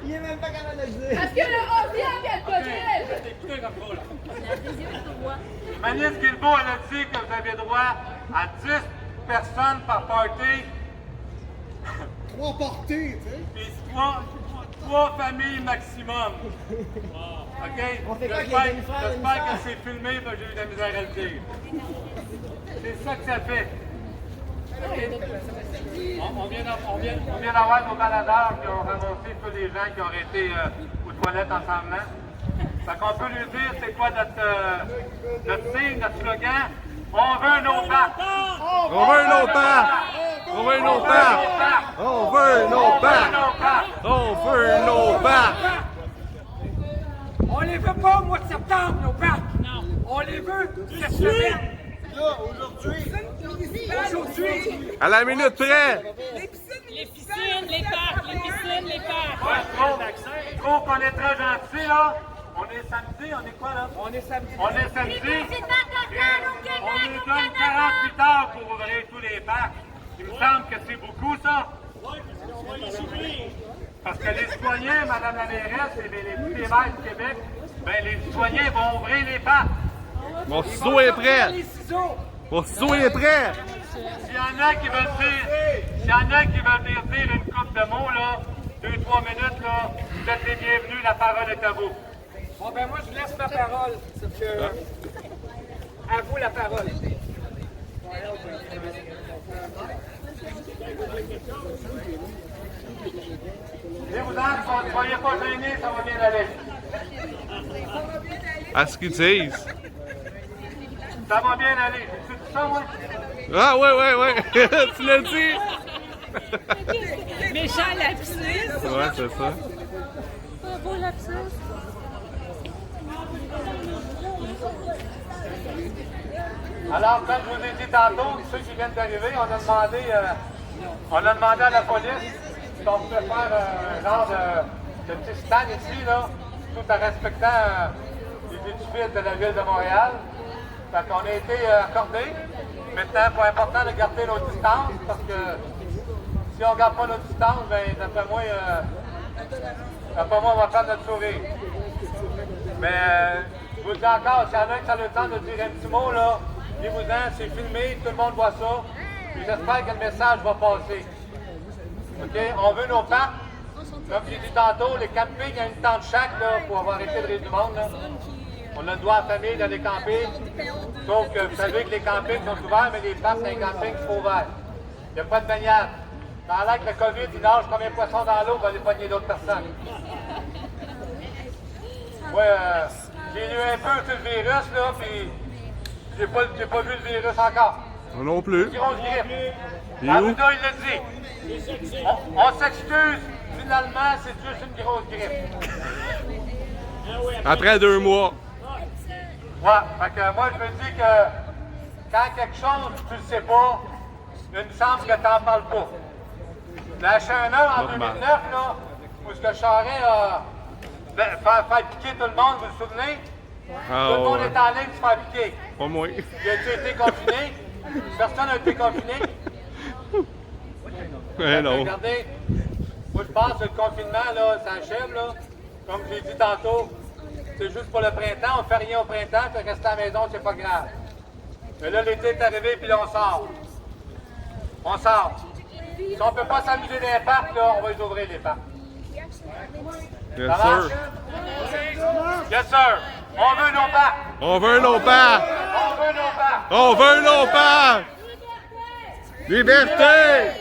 Il est même pas capable de le dire. Parce que le 11e, il y a le COVID. Écoutez comme ça, là. Mme Guilbeault, elle a dit que vous avez droit à 10 personnes par party. 3 parties, tu sais. Puis 3 familles maximum. OK? J'espère que c'est filmé, mais j'ai eu de la misère à le dire. C'est ça que ça fait. On vient d'avoir nos baladeurs qui ont ramassé tous les gens qui auraient été aux toilettes ensemble. Fait qu'on peut lui dire c'est quoi notre signe, notre slogan. On veut nos parcs! On veut nos parcs! On veut nos parcs! On veut nos parcs! On veut nos parcs! On les veut pas au mois de septembre, nos parcs. Non. On les veut cette semaine. Là, aujourd'hui. Aujourd'hui. À la minute près! Les piscines, les parcs, les piscines, les parcs. Je trouve qu'on est très gentil, là. On est samedi, on est quoi là? On est samedi. On est samedi. C'est pas total au On Québec, nous au donne Canada. 48 heures pour ouvrir tous les parcs. Il me semble que c'est beaucoup, ça. Parce que les citoyens, Mme la mairesse et tous les maires du Québec, ben les citoyens vont ouvrir les parcs. Mon ciseau est prêt! Les ciseaux. Mon ciseau est prêt! S'il y en a qui veulent dire une couple de mots, là, 2-3 minutes, là, vous êtes les bienvenus, la parole est à vous. Bon, ben moi, je vous laisse ma parole. Parce que... À vous la parole. Venez-vous-en, soyez pas gênés, ça va bien aller. À ce qu'ils disent. Ça va bien aller. C'est tout ça, moi? Ah, ouais. Tu l'as dit? Méchant lapsus. Ouais, c'est ça. Un beau lapsus. Alors, comme je vous ai dit tantôt, ceux qui viennent d'arriver, on a demandé à la police si on pouvait faire un genre de petit stand ici, là, tout en respectant les édifices de la ville de Montréal. Fait qu'on a été accordés. Maintenant, c'est important de garder nos distances, parce que si on ne garde pas nos distances, ben, d'après moi, on va prendre notre sourire. Mais je vous dis encore, s'il y en a qui ça a le temps de dire un petit mot, là, dis-vous-en, c'est filmé, tout le monde voit ça. Puis j'espère que le message va passer. OK? On veut nos parcs. Comme j'ai dit tantôt, les campings, il y a une tente chaque là, pour avoir arrêté de rire du monde. Là. On a le droit à la famille d'aller camper. Sauf que vous savez que les campings sont ouverts, mais les parcs, c'est un camping qui sont ouverts. Il n'y a pas de baignade. Ça a l'air que le COVID, il nage comme un poisson dans l'eau pour aller pogner d'autres personnes. Moi, j'ai lu un peu sur le virus, là, puis j'ai pas vu le virus encore. Moi non plus. Grosse grippe. Il est où? Arruda, il l'a dit. On s'excuse. Finalement, c'est juste une grosse grippe. Après 2 mois. Ouais, fait que moi, je me dis que quand quelque chose, tu le sais pas, il me semble que tu n'en parles pas. La H1N1 en 2009, là, où ce que Charest a fait piquer tout le monde, vous vous souvenez? Ah, Tout le monde ouais. est en ligne pour se faire piquer. Pas moi. Il a été confiné. Personne n'a été confiné. Eh non. Regardez, moi je pense que le confinement, là, ça achève, là. Comme j'ai dit tantôt, c'est juste pour le printemps, on fait rien au printemps, puis rester à la maison, c'est pas grave. Mais là, l'été est arrivé, puis là, on sort. On sort. Si on peut pas s'amuser dans les parcs, là, on va les ouvrir, les parcs. Yes, Ça marche? sir. Yes, sir. On veut nos parcs. On veut nos parcs. On veut nos parcs. On veut nos parcs. Liberté.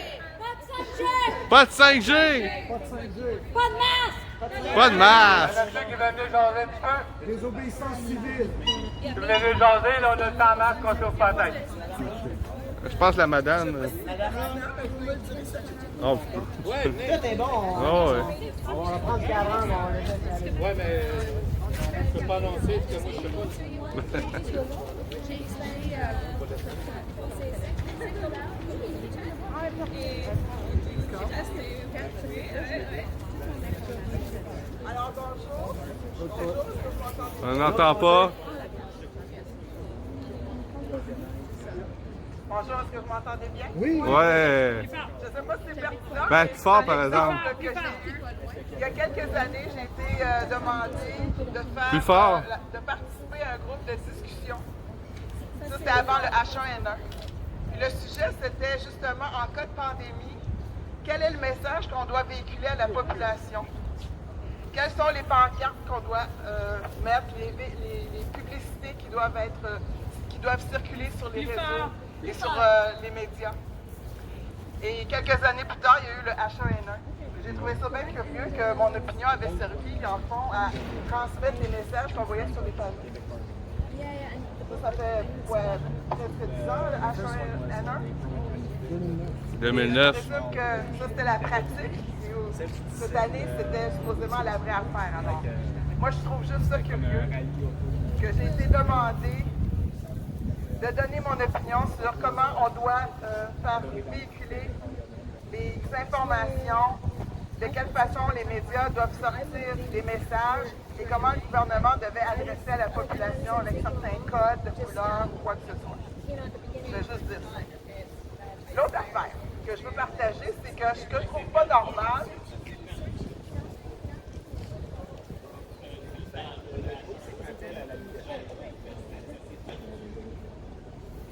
Pas de 5G. Pas de 5G. Pas de masque. Pas de masque. Monsieur qui veut venir jaser un petit peu? Les obéissances civiles. Si vous voulez venir jaser, là, on a le temps masque qu'on s'ouvre pas la tête. Je pense la madame. Oh, Tout est bon. oh ouais. On va prendre 40, on va les mettre. Ouais, mais je peux pas annoncer parce que moi, je sais pas. On n'entend pas. Bonjour, est-ce que vous m'entendez bien? Oui. Ouais. Je ne sais pas si c'est pertinent. Ben, mais plus fort, c'est par un exemple. que j'ai eu. Il y a quelques années, j'ai été demandé de faire Plus fort. de participer à un groupe de discussion. Ça, c'était avant le H1N1. Puis le sujet, c'était justement en cas de pandémie, quel est le message qu'on doit véhiculer à la population? Quelles sont les pancartes qu'on doit mettre, les publicités qui doivent circuler sur les réseaux et sur les médias? Et quelques années plus tard, il y a eu le H1N1. J'ai trouvé ça bien curieux que mon opinion avait servi, en fond, à transmettre les messages qu'on voyait sur les panneaux. Ça fait presque 10 ans, le H1N1. 2009. Je présume que ça, c'était la pratique. Et cette année, c'était supposément la vraie affaire. Alors, moi, je trouve juste ça curieux que j'ai été demandé de donner mon opinion sur comment on doit faire véhiculer les informations, de quelle façon les médias doivent sortir des messages et comment le gouvernement devait adresser à la population avec certains codes de couleur ou quoi que ce soit. Je vais juste dire ça. L'autre affaire que je veux partager, c'est que ce que je trouve pas normal,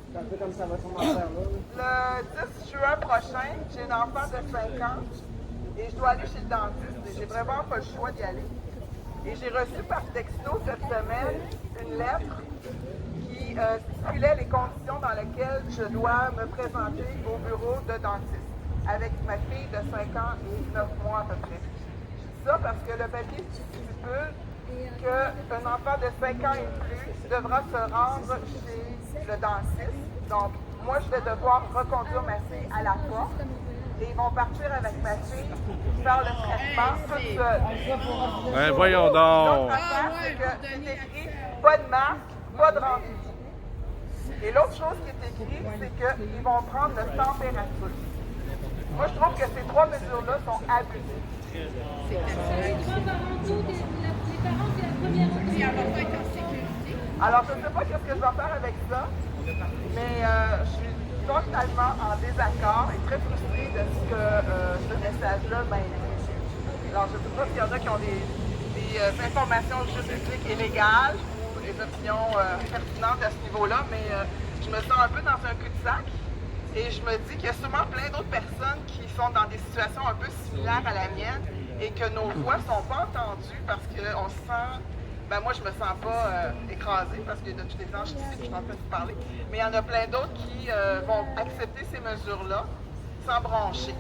C'est un peu comme ça va sûrement faire là. le 10 juin prochain, j'ai un enfant de 5 ans et je dois aller chez le dentiste et j'ai vraiment pas le choix d'y aller. Et j'ai reçu par texto cette semaine une lettre qui stipulait les conditions dans lesquelles je dois me présenter au bureau de dentiste avec ma fille de 5 ans et 9 mois à peu près. Je dis ça parce que le papier stipule qu'un enfant de 5 ans et plus devra se rendre chez le dentiste. Donc, moi, je vais devoir reconduire ma fille à la porte et ils vont partir avec ma fille faire le traitement toute seule. Ben voyons donc. L'autre affaire, c'est que c'est écrit pas de masque, pas de rendez-vous. Et l'autre chose qui est écrite, c'est qu'ils vont prendre la température. Moi, je trouve que ces 3 mesures-là sont abusées. Alors, je ne sais pas ce que je vais faire avec ça, mais je suis totalement en désaccord et très frustrée de ce que ce message-là m'indique. Alors, je ne sais pas s'il y en a qui ont des informations juridiques et légales ou des opinions pertinentes à ce niveau-là, mais je me sens un peu dans un cul-de-sac et je me dis qu'il y a sûrement plein d'autres personnes qui sont dans des situations un peu similaires à la mienne et que nos voix ne sont pas entendues parce qu'on se sent... Ben moi, je me sens pas écrasée parce que de toutes les anges ici, je suis en train de vous parler. Mais il y en a plein d'autres qui vont accepter ces mesures-là sans broncher.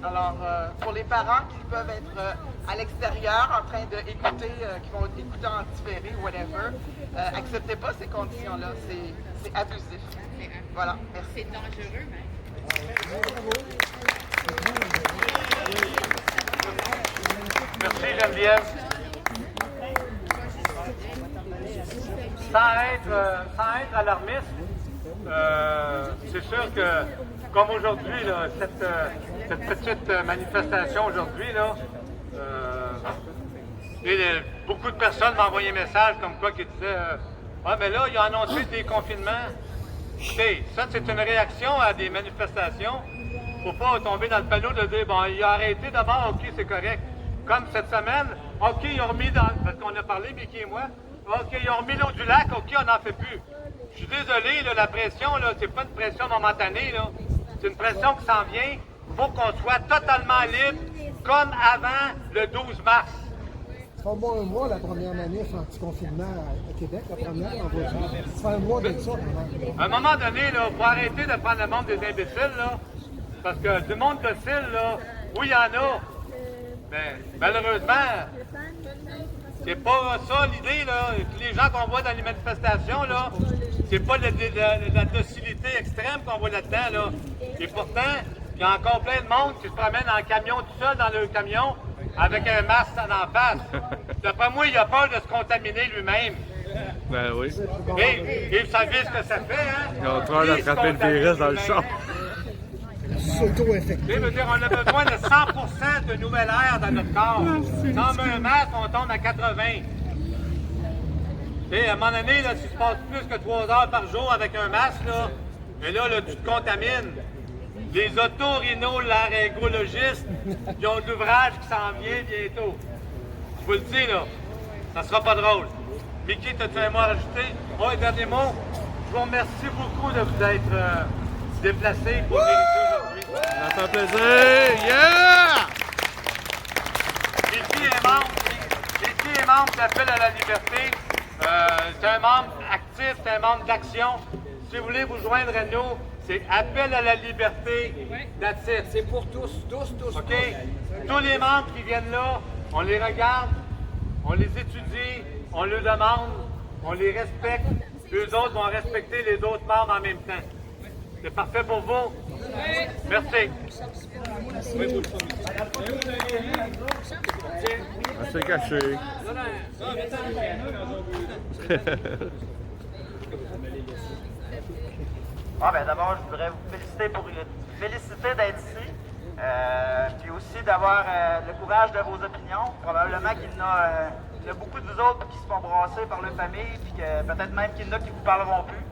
Alors, pour les parents qui peuvent être à l'extérieur en train d'écouter, qui vont écouter en différé ou whatever, acceptez pas ces conditions-là. C'est abusif. Voilà, merci. C'est dangereux, mais... Merci Geneviève. Sans être alarmiste, c'est sûr que, comme aujourd'hui, là, cette petite manifestation aujourd'hui, là, beaucoup de personnes m'ont envoyé un message comme quoi qui disaient ah, mais là, il a annoncé le déconfinement. Écoutez, ça, c'est une réaction à des manifestations. Il ne faut pas tomber dans le panneau de dire bon, il a arrêté d'abord, OK, c'est correct. Comme cette semaine, OK, ils ont remis dans. Parce qu'on a parlé, Mickey et moi. OK, ils ont remis l'eau du lac, OK, on n'en fait plus. Je suis désolé, là, la pression, là, c'est pas une pression momentanée, là. C'est une pression qui s'en vient. Il faut qu'on soit totalement libre, comme avant le 12 mars. Ça fait au moins un mois la première manif anti-confinement à Québec, la première en voiture. Ça fait un mois de ça. À un moment donné, il faut arrêter de prendre le monde des imbéciles, là. Parce que du monde docile, là, oui, il y en a. Mais malheureusement, c'est pas ça l'idée, là. Les gens qu'on voit dans les manifestations, là, c'est pas la docilité extrême qu'on voit là-dedans, là. Et pourtant, il y a encore plein de monde qui se promène en camion tout seul dans le camion avec un masque en face. D'après moi, il a peur de se contaminer lui-même. Ben oui. Et vous savez ce que ça fait, hein? Ils ont peur d'attraper le virus dans le champ. S'auto-infecter. Je veux dire, on a besoin de 100% de nouvel air dans notre corps. Sans un masque, on tombe à 80. Et à un moment donné, là, si tu passes plus que 3 heures par jour avec un masque, là, et là, tu te contamines. Les otorhinolaryngologistes, ils ont de l'ouvrage qui s'en vient bientôt. Je vous le dis, là, ça sera pas drôle. Mickey, t'as-tu un mot à rajouter? Oh, et dernier mot, je vous remercie beaucoup de vous être déplacés pour vérifier aujourd'hui. Ça fait plaisir! Yeah! Mickey est membre de l'Appel à la liberté. C'est un membre actif, c'est un membre d'action. Si vous voulez vous joindre à nous, c'est Appel à la liberté. That's it. C'est pour tous, tous. OK? Tous les membres qui viennent là, on les regarde, on les étudie, on leur demande, on les respecte. Eux autres vont respecter les autres membres en même temps. C'est parfait pour vous? Oui. Merci. C'est caché. Ah, ben d'abord, je voudrais vous féliciter d'être ici. Puis aussi d'avoir le courage de vos opinions. Probablement qu'il y en a il y a beaucoup de vous autres qui se font brasser par leur famille, puis que peut-être même qu'il y en a qui vous parleront plus.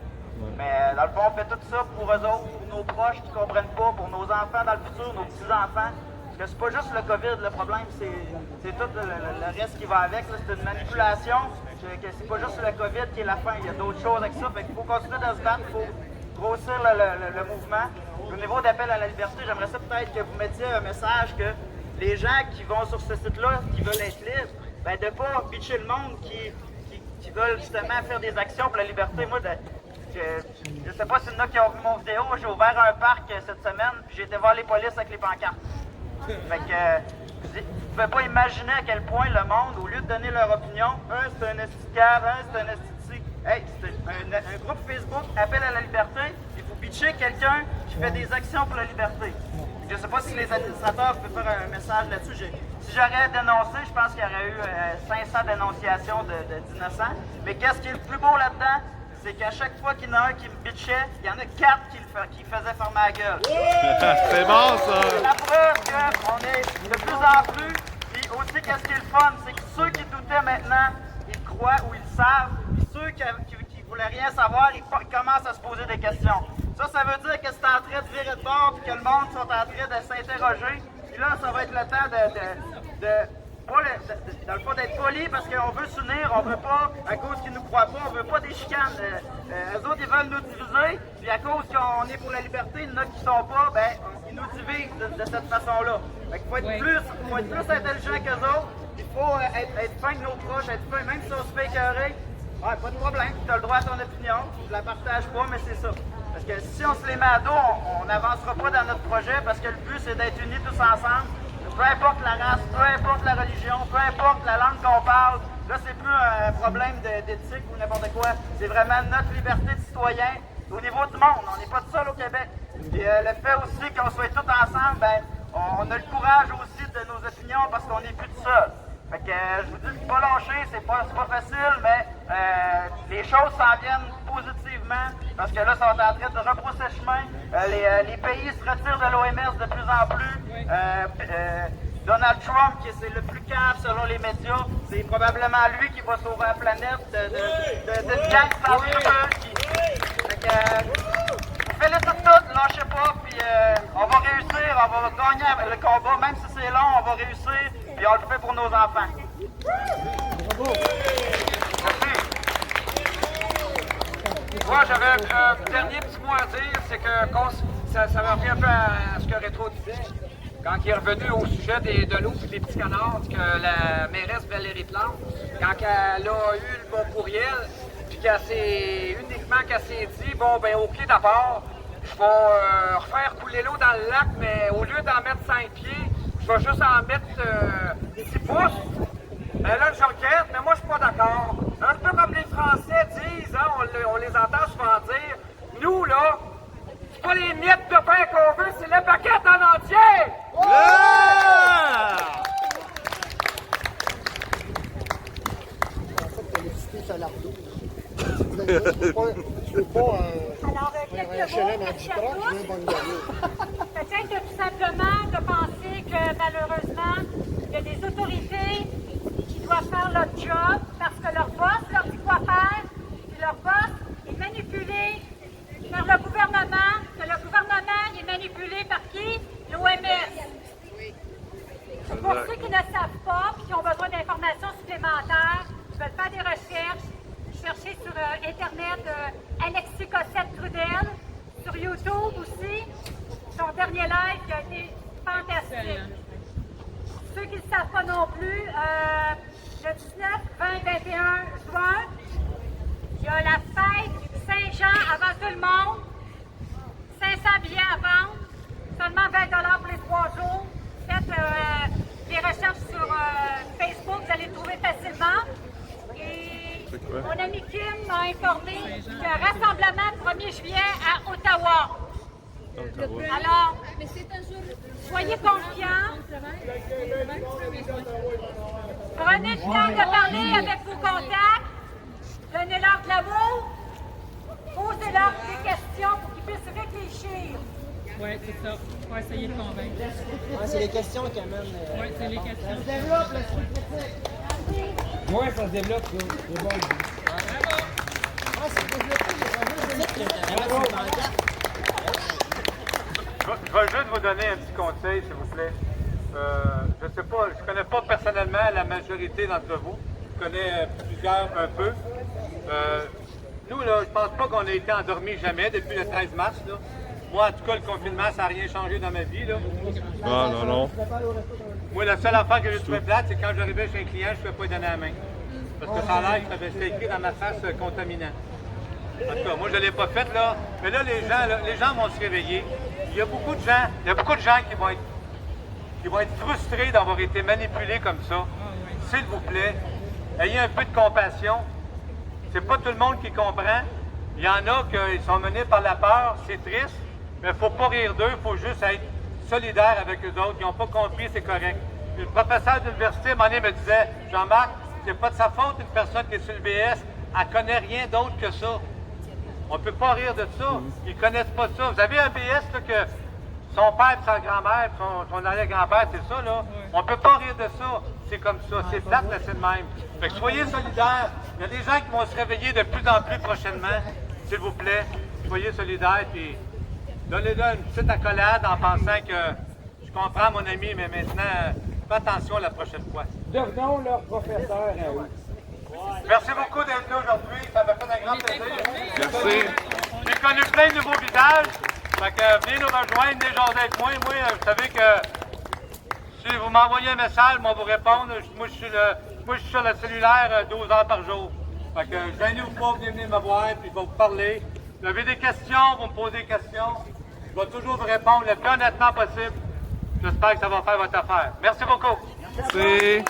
Mais dans le fond, on fait tout ça pour eux autres, pour nos proches qui ne comprennent pas, pour nos enfants dans le futur, nos petits-enfants. Parce que c'est pas juste le COVID, le problème, c'est tout le reste qui va avec. C'est une manipulation, que c'est pas juste le COVID qui est la fin, il y a d'autres choses avec ça. Fait qu'il faut continuer de se battre, il faut grossir le mouvement. Au niveau d'appel à la liberté, j'aimerais ça peut-être que vous mettiez un message que les gens qui vont sur ce site-là, qui veulent être libres, ben de ne pas bitcher le monde qui veulent justement faire des actions pour la liberté. Moi, je ne sais pas s'il y en a qui ont vu mon vidéo, j'ai ouvert un parc cette semaine, puis j'ai été voir les polices avec les pancartes. Fait que vous ne pouvez pas imaginer à quel point le monde, au lieu de donner leur opinion, un c'est un esti de cave, un c'est un esti de ci. Hey, c'est un groupe Facebook, appel à la liberté, il faut bitcher quelqu'un qui fait des actions pour la liberté. Je ne sais pas si les administrateurs peuvent faire un message là-dessus. Si j'aurais dénoncé, je pense qu'il y aurait eu 500 dénonciations d'innocents. Mais qu'est-ce qui est le plus beau là-dedans? C'est qu'à chaque fois qu'il y en a un qui me bitchait, il y en a 4 qui faisaient fermer la gueule. C'est bon, ça! C'est la preuve qu'on est de plus en plus. Puis aussi, qu'est-ce qui est le fun? C'est que ceux qui doutaient maintenant, ils croient ou ils savent. Puis ceux qui voulaient rien savoir, ils commencent à se poser des questions. Ça veut dire que c'est en train de virer de bord et que le monde sont en train de s'interroger. Puis là, ça va être le temps dans le fond d'être poli parce qu'on veut s'unir, on veut pas, à cause qu'ils nous croient pas, on veut pas des chicanes. Eux autres, ils veulent nous diviser, puis à cause qu'on est pour la liberté, il y en a qui sont pas, ben, ils nous divisent de cette façon-là. Fait qu'il faut être plus intelligent qu'eux autres, il faut être fin avec nos proches, être fin, même si on se fait écœurer. Ouais, pas de problème, tu as le droit à ton opinion, je la partage pas, mais c'est ça. Parce que si on se les met à dos, on n'avancera pas dans notre projet parce que le but c'est d'être unis tous ensemble. Peu importe la race, peu importe la religion, peu importe la langue qu'on parle, là c'est plus un problème d'éthique ou n'importe quoi. C'est vraiment notre liberté de citoyen au niveau du monde. On n'est pas tout seul au Québec. Et le fait aussi qu'on soit tous ensemble, ben, on a le courage aussi de nos opinions parce qu'on n'est plus tout seul. Fait que je vous dis de ne pas lâcher, c'est pas facile, mais les choses s'en viennent positivement parce que là, ça va être en train de rebrousser chemin. Les pays se retirent de l'OMS de plus en plus. Donald Trump, qui c'est le plus cave selon les médias, c'est probablement lui qui va sauver la planète de gang sans virus. Fait que je félicite toutes, lâchez pas, puis on va réussir, on va gagner le combat, même si c'est long, on va réussir. Et on le fait pour nos enfants. Merci. Moi, j'avais un dernier petit mot à dire, c'est que ça m'a fait un peu à ce que Rétro disait. Quand il est revenu au sujet de l'eau et des petits canards, que la mairesse Valérie Plante, quand elle a eu le bon courriel, puis qu'elle s'est dit, bon, ben ok, d'abord, je vais refaire couler l'eau dans le lac, mais au lieu d'en mettre 5 pieds, je vais juste en mettre 6 pouces. Ben là, je regrette, mais moi, je suis pas d'accord. Un peu comme les Français disent, hein, on les entend souvent dire, nous, là, c'est pas les miettes de pain qu'on veut, c'est la baguette en entier! Yeah! Je veux pas Alors, quelques mots, merci à tous. Peut-être tout simplement de penser que malheureusement, il y a des autorités qui doivent faire leur job parce que leur boss leur dit quoi faire, et leur boss est manipulé par le gouvernement, que le gouvernement est manipulé par qui? L'OMS. Pour ceux qui ne savent pas et qui ont besoin d'informations supplémentaires, qui veulent faire des recherches, chercher sur Internet Alexis Cossette-Trudel, sur YouTube aussi. Son dernier live qui a été fantastique. Ceux qui ne savent pas non plus, le 19, 20, 21 juin, il y a la fête Saint-Jean avant tout le monde. 500 billets à vendre, seulement 20 pour les 3 jours. Faites des recherches sur Facebook, vous allez le trouver facilement. Et mon ami Kim m'a informé qu'il y a un rassemblement le 1er juillet à Ottawa. Alors, soyez confiants. Prenez le temps de parler avec vos contacts. Donnez-leur de l'amour. Posez-leur des questions pour qu'ils puissent réfléchir. Oui, c'est ça. Il faut essayer de convaincre. Ouais, c'est les questions qui amènent. Oui, c'est les questions. Ça se développe l'esprit critique. Merci. Ouais, ça se développe, ça. C'est bon. Je vais juste vous donner un petit conseil, s'il vous plaît. Je ne sais pas, je ne connais pas personnellement la majorité d'entre vous. Je connais plusieurs un peu. Nous, là, je pense pas qu'on a été endormis jamais depuis le 13 mars. Là. Moi, en tout cas, le confinement, ça n'a rien changé dans ma vie. Là. Non, non, non. Moi, la seule affaire que j'ai trouvé plate, c'est quand j'arrivais chez un client, je ne pouvais pas lui donner la main. Parce que ça a l'air que c'était écrit dans ma face contaminant. En tout cas, moi, je ne l'ai pas fait, là. Mais là, les gens vont se réveiller. Il y a beaucoup de gens qui vont être frustrés d'avoir été manipulés comme ça. S'il vous plaît, ayez un peu de compassion. C'est pas tout le monde qui comprend. Il y en a qui sont menés par la peur, c'est triste, mais il ne faut pas rire d'eux, il faut juste être solidaire avec eux autres. Ils n'ont pas compris, c'est correct. Le professeur d'université, à un moment donné, me disait, Jean-Marc, c'est pas de sa faute, une personne qui est sur le BS, elle ne connaît rien d'autre que ça. On ne peut pas rire de ça. Ils ne connaissent pas ça. Vous avez un BS là, que son père et sa grand-mère, son arrière-grand-père, c'est ça, là. On ne peut pas rire de ça. C'est comme ça. C'est plate, mais c'est de même. Fait que soyez solidaires. Il y a des gens qui vont se réveiller de plus en plus prochainement. S'il vous plaît, soyez solidaires. Puis donnez-leur une petite accolade en pensant que je comprends, mon ami, mais maintenant, fais attention la prochaine fois. Devenons leur professeur à eux. Merci beaucoup d'être là aujourd'hui. Ça m'a fait un grand plaisir. Merci. J'ai connu plein de nouveaux visages. Fait que venez nous rejoindre, venez jaser avec moi. Moi, vous savez que si vous m'envoyez un message, moi vous répondre. Moi, je suis sur le cellulaire 12 heures par jour. Fait que gênez-vous pas, venez me voir, puis je vais vous parler. Vous avez des questions, vous me posez des questions. Je vais toujours vous répondre le plus honnêtement possible. J'espère que ça va faire votre affaire. Merci beaucoup. Merci.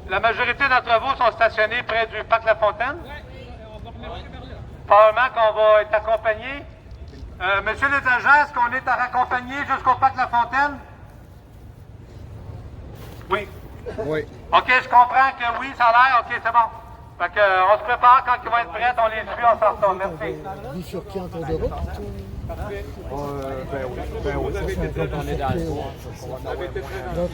La majorité d'entre vous sont stationnés près du parc La Fontaine. Probablement qu'on va être accompagnés. Monsieur les agents, est-ce qu'on est accompagnés jusqu'au parc La Fontaine? Oui. Oui. OK, je comprends que oui, ça a l'air. OK, c'est bon. Fait que, on se prépare quand ils vont être prêts, on les suit, on s'en retourne. Merci. Vous sur qui en cours de route? Parfait. Ben oui. Ben oui. Ça, c'est un peu qu'on est dans le